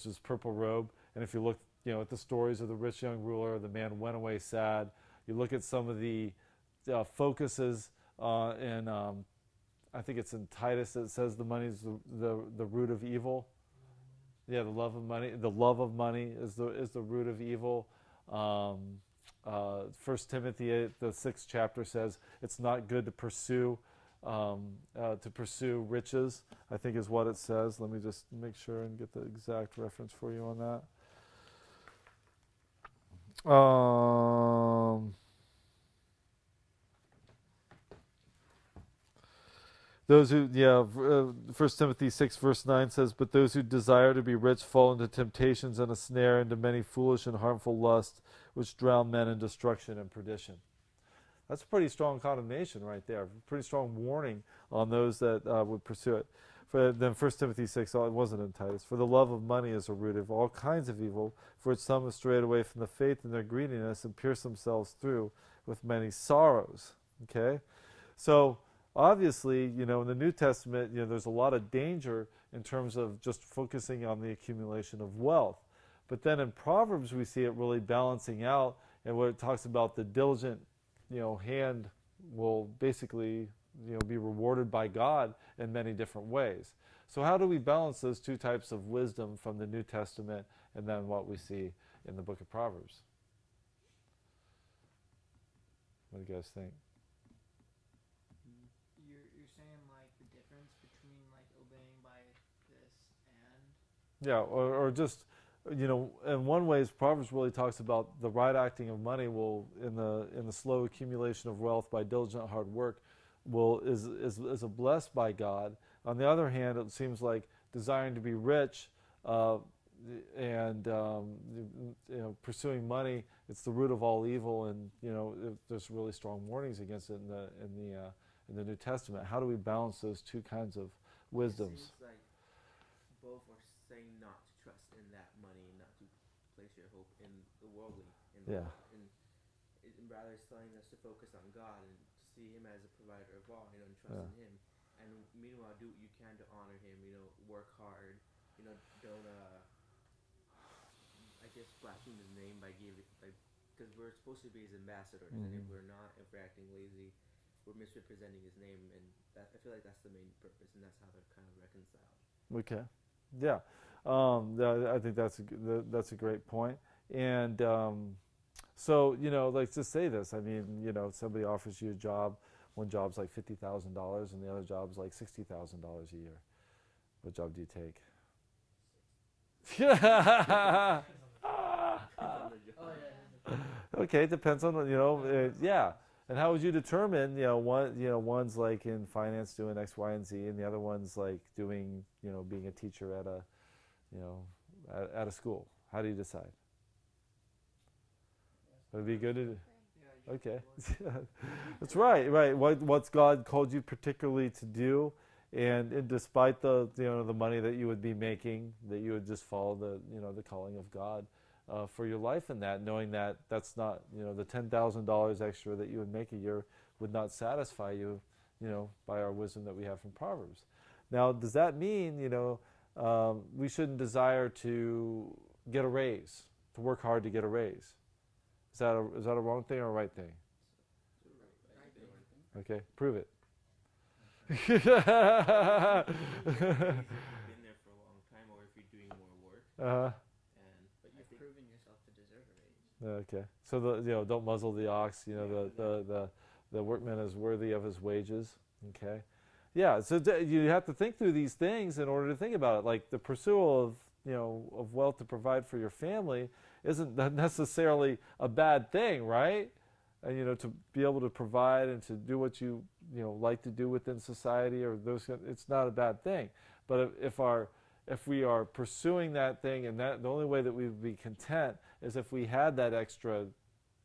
his purple robe. And if you look, at the stories of the rich young ruler, the man went away sad. You look at some of the focuses in, I think it's in Titus that says the money is the root of evil. Yeah, the love of money. The love of money is the root of evil. 1 Timothy, the 6th chapter says it's not good to pursue to pursue riches, I think is what it says. Let me just make sure and get the exact reference for you on that. Those who, 1 Timothy 6 verse 9 says, "But those who desire to be rich fall into temptations and a snare, into many foolish and harmful lusts, which drown men in destruction and perdition." That's a pretty strong condemnation right there. Pretty strong warning on those that would pursue it. Then 1 Timothy 6, it wasn't in Titus. "For the love of money is a root of all kinds of evil, for which some have strayed away from the faith in their greediness and pierced themselves through with many sorrows." Okay? So, obviously, in the New Testament, there's a lot of danger in terms of just focusing on the accumulation of wealth. But then in Proverbs, we see it really balancing out, and where it talks about the diligent, hand will basically, be rewarded by God in many different ways. So how do we balance those two types of wisdom from the New Testament and then what we see in the book of Proverbs? What do you guys think? You're saying like the difference between like obeying by this and Yeah, or just, in one way, Proverbs really talks about the right acting of money will, in the slow accumulation of wealth by diligent hard work, is a blessed by God. On the other hand, it seems like desiring to be rich and pursuing money, it's the root of all evil, and there's really strong warnings against it in the New Testament. How do we balance those two kinds of wisdoms? It seems like both are saying not to trust in that money, not to place your hope in the worldly, and rather it's telling us to focus on God and to see Him as a provider of all, and trust in Him. And meanwhile, do what you can to honor Him. Work hard. Don't I guess blaspheme His name by giving, because we're supposed to be His ambassadors, and if we're not, if we're acting lazy, we're misrepresenting His name, and I feel like that's the main purpose, and that's how they're kind of reconciled. Okay, yeah, I think that's a great point. And so let's just say this. I mean, somebody offers you a job. One job's like $50,000, and the other job's like $60,000 a year. What job do you take? Okay, it depends on yeah. And how would you determine one's like in finance doing X, Y, and Z, and the other one's like doing being a teacher at a school? How do you decide? Would it be good to? Okay, that's right. What's God called you particularly to do, and despite the the money that you would be making, that you would just follow the calling of God for your life in that, knowing that that's not the $10,000 extra that you would make a year would not satisfy you, by our wisdom that we have from Proverbs. Now, does that mean we shouldn't desire to get a raise, to work hard to get a raise? Is that a wrong thing or a right thing? Okay, prove it. If you've been there for a long time, or if you're doing more work. But you've proven yourself to deserve a raise. Okay, so don't muzzle the ox. The workman is worthy of his wages. Okay, yeah. So you have to think through these things in order to think about it. Like the pursuit of of wealth to provide for your family isn't necessarily a bad thing, right? And to be able to provide and to do what you like to do within society, or those, it's not a bad thing. But if we are pursuing that thing, and that the only way that we would be content is if we had that extra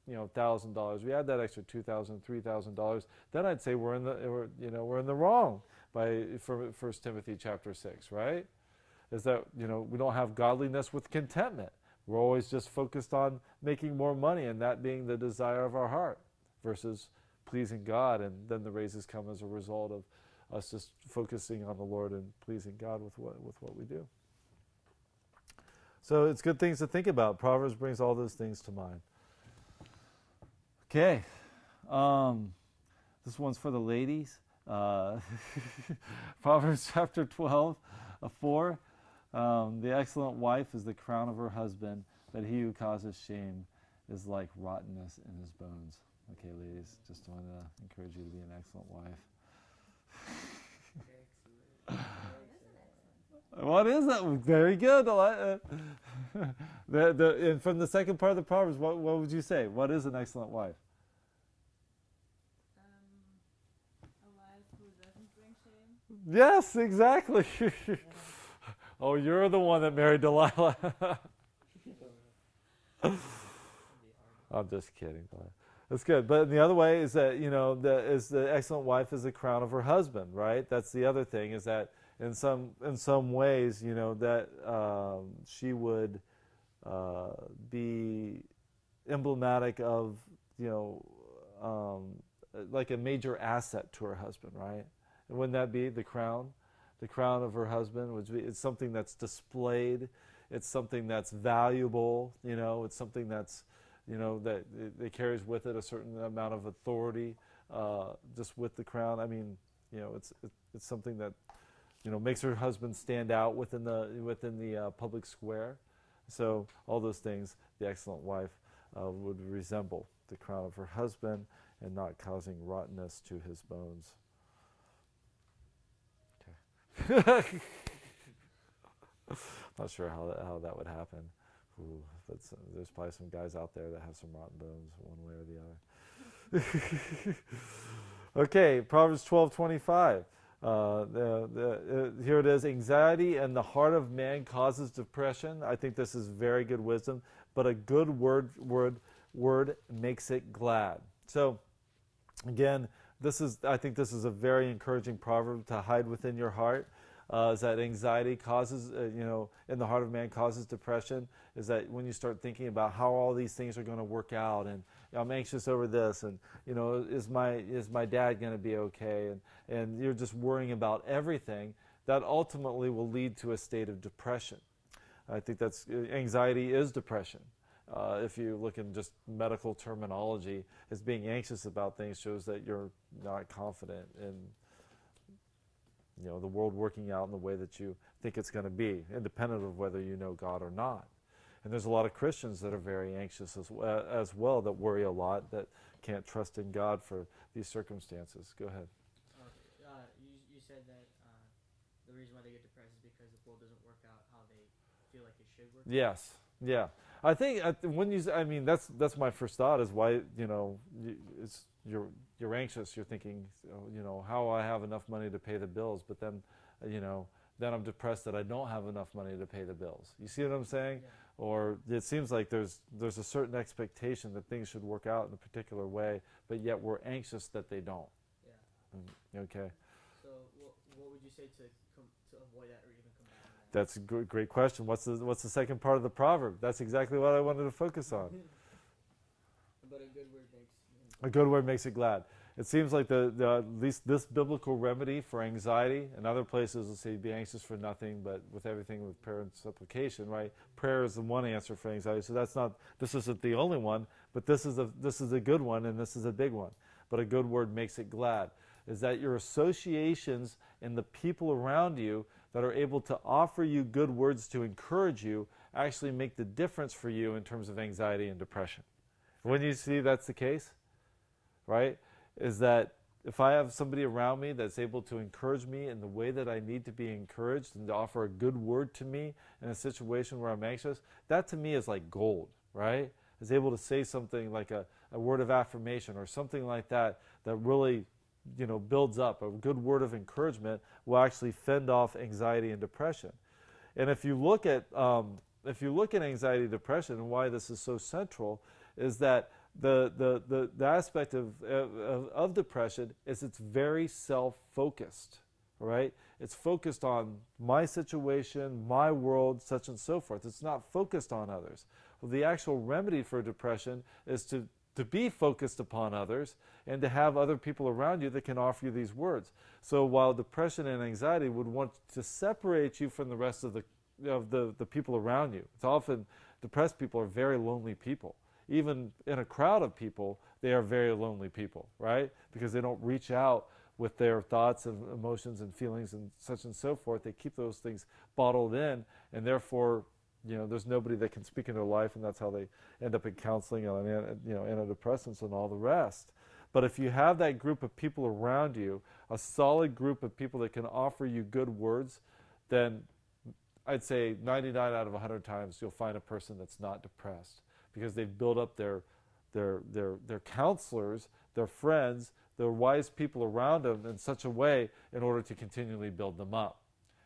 $1,000, we had that extra $2,000, $3,000, then I'd say we're in the wrong for 1 Timothy chapter 6, right? Is that we don't have godliness with contentment. We're always just focused on making more money, and that being the desire of our heart, versus pleasing God, and then the raises come as a result of us just focusing on the Lord and pleasing God with what we do. So it's good things to think about. Proverbs brings all those things to mind. Okay, this one's for the ladies. Proverbs chapter 12, 4. The excellent wife is the crown of her husband, but he who causes shame is like rottenness in his bones. Okay, ladies, just want to encourage you to be an excellent wife. Excellent. What is that? Very good. And from the second part of the Proverbs, what would you say? What is an excellent wife? A wife who doesn't bring shame. Yes, exactly. Oh, you're the one that married Delilah. I'm just kidding. That's good. But the other way is that, the excellent wife is the crown of her husband, right? That's the other thing, is that in some ways, that she would be emblematic of, like a major asset to her husband, right? And wouldn't that be the crown? The crown of her husband, it's something that's displayed. It's something that's valuable. It's something that's, that it carries with it a certain amount of authority, just with the crown. I mean, it's something that, makes her husband stand out within the public square. So all those things, the excellent wife would resemble the crown of her husband, and not causing rottenness to his bones. Okay. Not sure how that would happen. Ooh, but there's probably some guys out there that have some rotten bones, one way or the other. Okay, Proverbs 12:25. Here it is. Anxiety in the heart of man causes depression. I think this is very good wisdom. But a good word makes it glad. So, again, I think this is a very encouraging proverb to hide within your heart. Is that anxiety causes, in the heart of man causes depression, is that when you start thinking about how all these things are going to work out, and I'm anxious over this, and, is my dad going to be okay, and you're just worrying about everything, that ultimately will lead to a state of depression. I think anxiety is depression. If you look in just medical terminology, as being anxious about things shows that you're not confident in the world working out in the way that you think it's going to be, independent of whether you know God or not. And there's a lot of Christians that are very anxious as well, that worry a lot, that can't trust in God for these circumstances. Go ahead. You said that the reason why they get depressed is because the world doesn't work out how they feel like it should work. Yes. Yeah. I think that's my first thought, is why you're anxious. You're thinking, how I have enough money to pay the bills, but then then I'm depressed that I don't have enough money to pay the bills. You see what I'm saying? Yeah. Or it seems like there's a certain expectation that things should work out in a particular way, but yet we're anxious that they don't. Yeah. Okay. So what would you say to avoid that, or even come back? That's a great question. What's the second part of the proverb? That's exactly what I wanted to focus on. But a good word makes it glad. It seems like at least this biblical remedy for anxiety, and other places will say be anxious for nothing, but with everything with prayer and supplication, right? Prayer is the one answer for anxiety. So this isn't the only one, but this is a good one, and this is a big one. But a good word makes it glad. Is that your associations and the people around you that are able to offer you good words to encourage you actually make the difference for you in terms of anxiety and depression. When you see that's the case, right, is that if I have somebody around me that's able to encourage me in the way that I need to be encouraged and to offer a good word to me in a situation where I'm anxious, that to me is like gold, right? Is able to say something like a word of affirmation or something like that really builds up. A good word of encouragement will actually fend off anxiety and depression. And if you look at anxiety and depression, and why this is so central, is that the aspect of depression is it's very self-focused, right? It's focused on my situation, my world, such and so forth. It's not focused on others. Well, the actual remedy for depression is to be focused upon others and to have other people around you that can offer you these words. So while depression and anxiety would want to separate you from the rest of the people around you, it's often depressed people are very lonely people. Even in a crowd of people, they are very lonely people, right? Because they don't reach out with their thoughts and emotions and feelings and such and so forth. They keep those things bottled in, and therefore, there's nobody that can speak in their life, and that's how they end up in counseling and, antidepressants and all the rest. But if you have that group of people around you, a solid group of people that can offer you good words, then I'd say 99 out of 100 times you'll find a person that's not depressed, because they've built up their counselors, their friends, their wise people around them in such a way in order to continually build them up.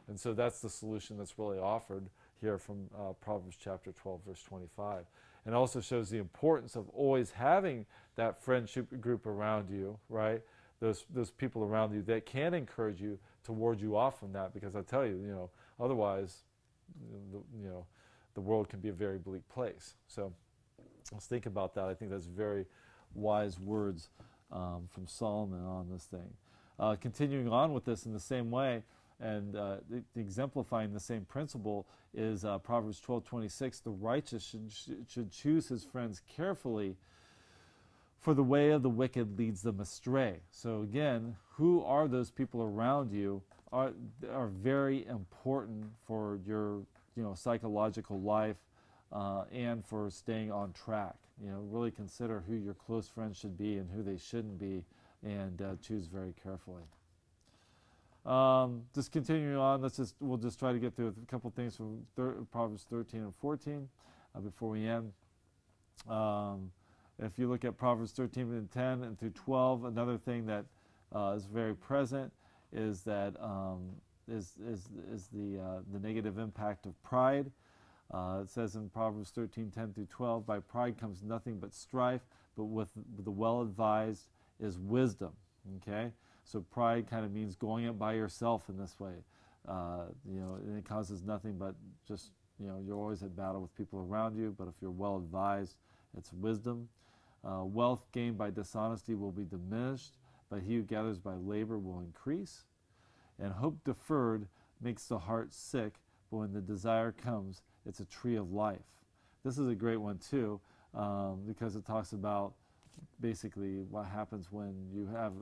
And so that's the solution that's really offered here from Proverbs chapter 12, verse 25. And also shows the importance of always having that friendship group around you, right? Those people around you that can encourage you to ward you off from that, because I tell you, otherwise, the world can be a very bleak place. So let's think about that. I think that's very wise words from Solomon on this thing. Continuing on with this in the same way, and exemplifying the same principle is Proverbs 12:26. The righteous should choose his friends carefully, for the way of the wicked leads them astray. So again, who are those people around you are very important for your psychological life and for staying on track. Really consider who your close friends should be and who they shouldn't be, and choose very carefully. Just continuing on, we'll just try to get through a couple things from Proverbs 13 and 14 before we end. If you look at Proverbs 13 and 10 and through 12, another thing that is very present is that the negative impact of pride. It says in Proverbs 13:10 through 12, by pride comes nothing but strife, but with the well-advised is wisdom. Okay? So pride kind of means going it by yourself in this way. And it causes nothing but just, you're always at battle with people around you, but if you're well-advised, it's wisdom. Wealth gained by dishonesty will be diminished, but he who gathers by labor will increase. And hope deferred makes the heart sick, but when the desire comes, it's a tree of life. This is a great one too, because it talks about basically what happens when you have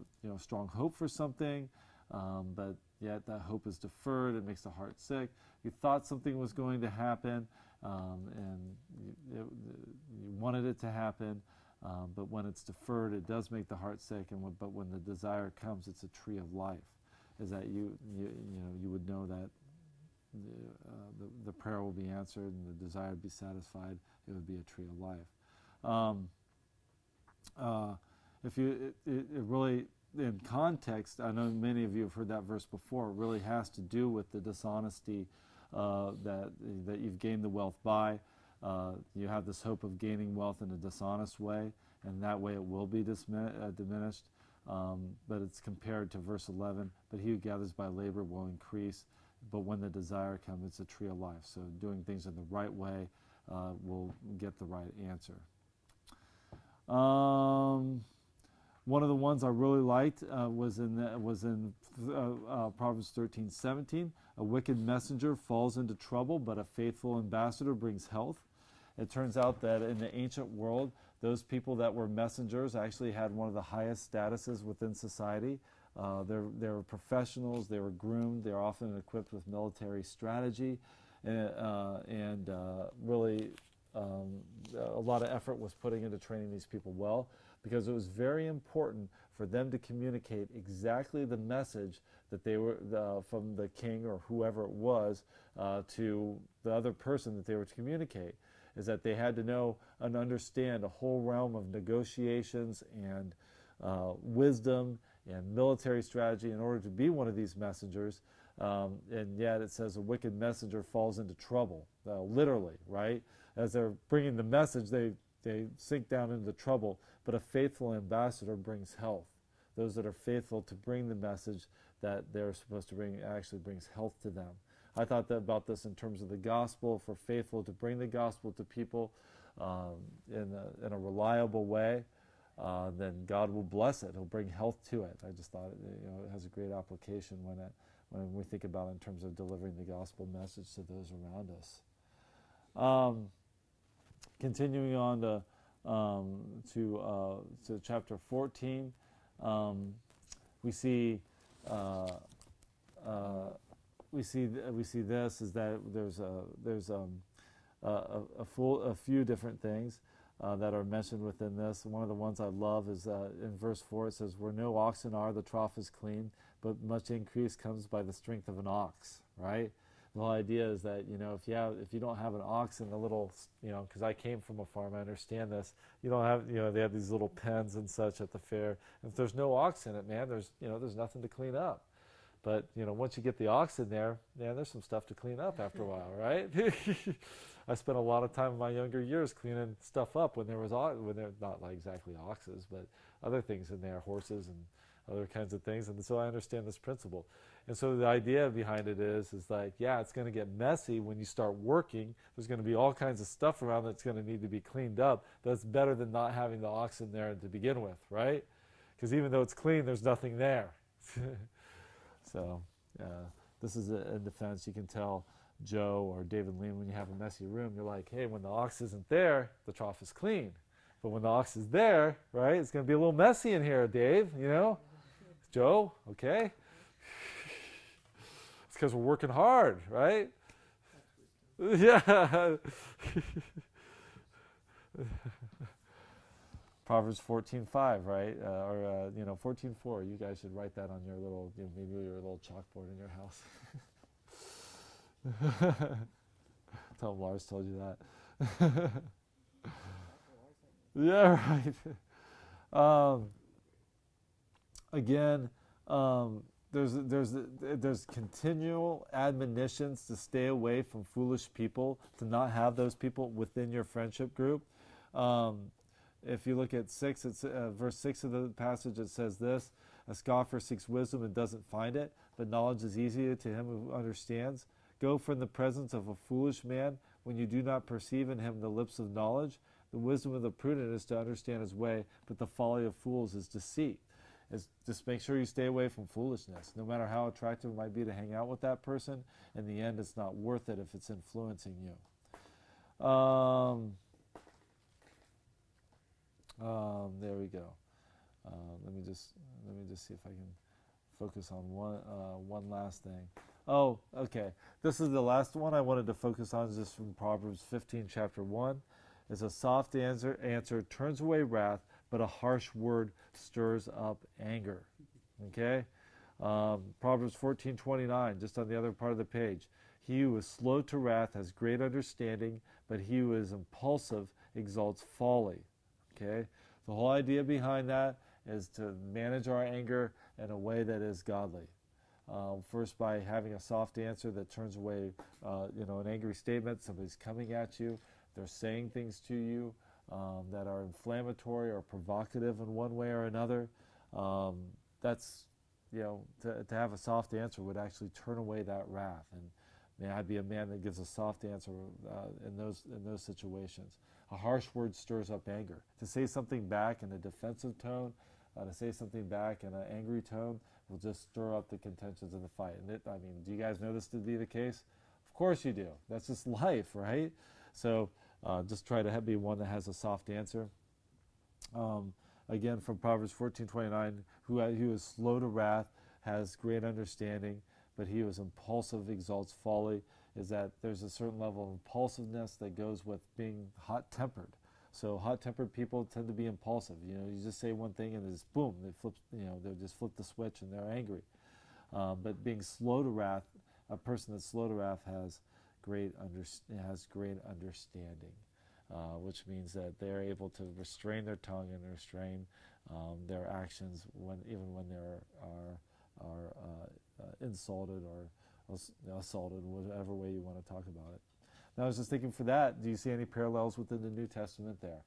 strong hope for something, but yet that hope is deferred. It makes the heart sick. You thought something was going to happen, and you wanted it to happen, but when it's deferred, it does make the heart sick. But when the desire comes, it's a tree of life. Is that you would know that the prayer will be answered and the desire be satisfied. It would be a tree of life. It really, in context, I know many of you have heard that verse before. It really has to do with the dishonesty that you've gained the wealth by. You have this hope of gaining wealth in a dishonest way, and that way it will be diminished. But it's compared to verse 11. But he who gathers by labor will increase. But when the desire comes, it's a tree of life. So doing things in the right way will get the right answer. One of the ones I really liked was in Proverbs 13:17. A wicked messenger falls into trouble, but a faithful ambassador brings health. It turns out that in the ancient world, those people that were messengers actually had one of the highest statuses within society. They were professionals, they were groomed, they were often equipped with military strategy, and really a lot of effort was putting into training these people well, because it was very important for them to communicate exactly the message that they were from the king or whoever it was to the other person that they were to communicate. Is that they had to know and understand a whole realm of negotiations and wisdom and military strategy in order to be one of these messengers. And yet it says a wicked messenger falls into trouble, literally, right? As they're bringing the message, they sink down into trouble. But a faithful ambassador brings health. Those that are faithful to bring the message that they're supposed to bring actually brings health to them. I thought about this in terms of the gospel. If we're faithful to bring the gospel to people in a reliable way, then God will bless it. He'll bring health to it. I just thought it has a great application when we think about it in terms of delivering the gospel message to those around us. Continuing on to chapter 14, we see this is that there's a few different things. that are mentioned within this. One of the ones I love is in verse 4. It says, "Where no oxen are, the trough is clean, but much increase comes by the strength of an ox." Right? The whole idea is that, if you don't have an ox in the little, because I came from a farm, I understand this. You don't have, they have these little pens and such at the fair. If there's no ox in it, man, there's nothing to clean up. But once you get the ox in there, man, there's some stuff to clean up after a while, right? I spent a lot of time in my younger years cleaning stuff up when they're not like exactly oxes, but other things in there, horses and other kinds of things. And so I understand this principle. And so the idea behind it is like, yeah, it's going to get messy when you start working. There's going to be all kinds of stuff around that's going to need to be cleaned up. That's better than not having the ox in there to begin with, right? Because even though it's clean, there's nothing there. So this is in defense. You can tell Joe or David Lean, when you have a messy room, you're like, hey, when the ox isn't there, the trough is clean. But when the ox is there, right, it's going to be a little messy in here, Dave, Joe, okay? It's because we're working hard, right? Yeah. Proverbs 14:5, right? Or 14:4. You guys should write that on your little, maybe your little chalkboard in your house. Tell them Lars told you that. Yeah, right. Again, there's continual admonitions to stay away from foolish people, to not have those people within your friendship group. If you look at verse 6 of the passage, it says this: "A scoffer seeks wisdom and doesn't find it, but knowledge is easier to him who understands. Go from the presence of a foolish man when you do not perceive in him the lips of knowledge. The wisdom of the prudent is to understand his way, but the folly of fools is deceit." Just make sure you stay away from foolishness. No matter how attractive it might be to hang out with that person, in the end, it's not worth it if it's influencing you. There we go. Let me just see if I can focus on one last thing. Oh, okay. This is the last one I wanted to focus on, just from Proverbs 15, chapter 1. Is a soft answer turns away wrath, but a harsh word stirs up anger. Okay? Proverbs 14:29, just on the other part of the page. He who is slow to wrath has great understanding, but he who is impulsive exalts folly. Okay? The whole idea behind that is to manage our anger in a way that is godly. First, by having a soft answer that turns away, an angry statement. Somebody's coming at you. They're saying things to you that are inflammatory or provocative in one way or another. That's, to have a soft answer would actually turn away that wrath. And may I be a man that gives a soft answer in those situations. A harsh word stirs up anger. To say something back in a defensive tone, to say something back in an angry tone, will just stir up the contentions of the fight. And do you guys know this to be the case? Of course you do. That's just life, right? So just try to be one that has a soft answer. Again, from Proverbs 14:29, who is slow to wrath has great understanding, but he who is impulsive exalts folly. Is that there's a certain level of impulsiveness that goes with being hot-tempered. So hot-tempered people tend to be impulsive. You just say one thing and it's boom, they just flip the switch and they're angry. But being slow to wrath, a person that's slow to wrath has great understanding, which means that they're able to restrain their tongue and restrain their actions even when they are insulted or assaulted, whatever way you want to talk about it. Now, I was just thinking, for that, do you see any parallels within the New Testament there?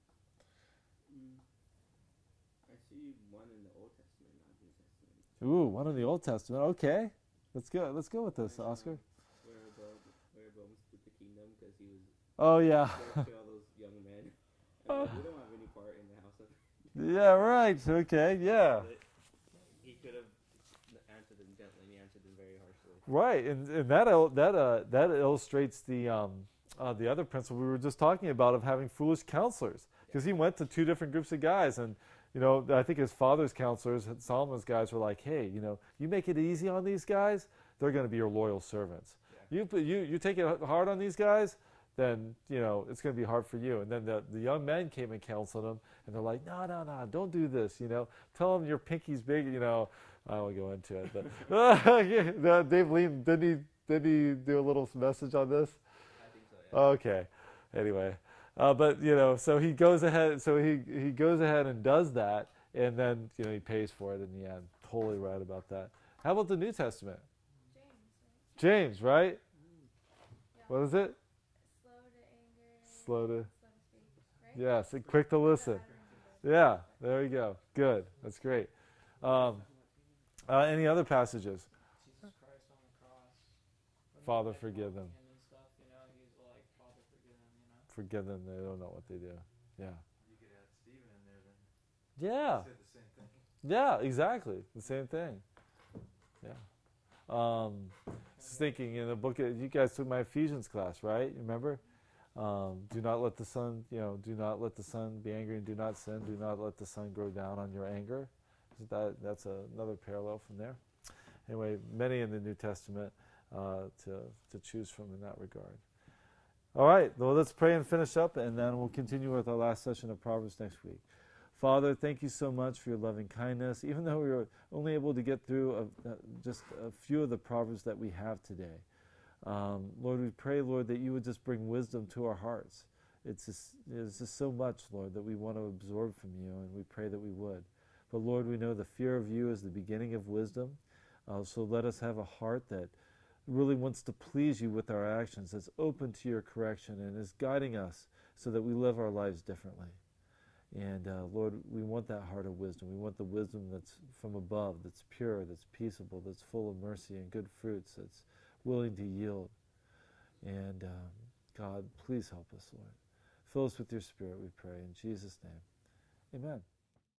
I see one in the Old Testament, not New Testament. Ooh, one in the Old Testament. Okay, let's go with this, Oscar. Where Rehoboam split the kingdom because he was. Oh yeah. Going to all those young men. We don't have any part in the house of. Yeah. Right. Okay. Yeah. He could have answered them gently, and he answered them very harshly. Right, and that illustrates the other principle we were just talking about of having foolish counselors, because he went to two different groups of guys, and I think his father's counselors, Solomon's guys, were like, hey, you make it easy on these guys, they're going to be your loyal servants. Yeah. You take it hard on these guys, then, it's going to be hard for you. And then the young men came and counseled him, and they're like, no, don't do this, Tell him your pinky's big, I won't go into it. But Dave Lean, didn't he do a little message on this? I think so, yeah. Okay. Anyway. But, so he goes ahead, he goes ahead and does that, and then, he pays for it in the end. Totally right about that. How about the New Testament? James, right? James, right? What is it? Slow to anger. Slow to, Speak, right? yes, and quick to listen. Yeah, there you go. Good. That's great. Any other passages? Jesus Christ on the cross. When Father, they, like, forgive them. mocking him and stuff, he's like, Father, forgive them, Forgive them. They don't know what they do. Yeah. You could add Stephen in there then. Yeah. He said the same thing. Yeah, exactly. The same thing. Yeah. Just thinking in the book, you guys took my Ephesians class, right? You remember? Do not let the sun, do not let the sun be angry and do not sin. Do not let the sun grow down on your anger. That's another parallel from there. Anyway, many in the New Testament to choose from in that regard. All right, well, let's pray and finish up, and then we'll continue with our last session of Proverbs next week. Father, thank you so much for your loving kindness. Even though we were only able to get through just a few of the Proverbs that we have today, Lord, we pray, Lord, that you would just bring wisdom to our hearts. It's just so much, Lord, that we want to absorb from you, and we pray that we would. But Lord, we know the fear of you is the beginning of wisdom, so let us have a heart that really wants to please you with our actions, that's open to your correction, and is guiding us so that we live our lives differently. And Lord, we want that heart of wisdom. We want the wisdom that's from above, that's pure, that's peaceable, that's full of mercy and good fruits, that's willing to yield. And God, please help us, Lord. Fill us with your Spirit, we pray. In Jesus' name, amen.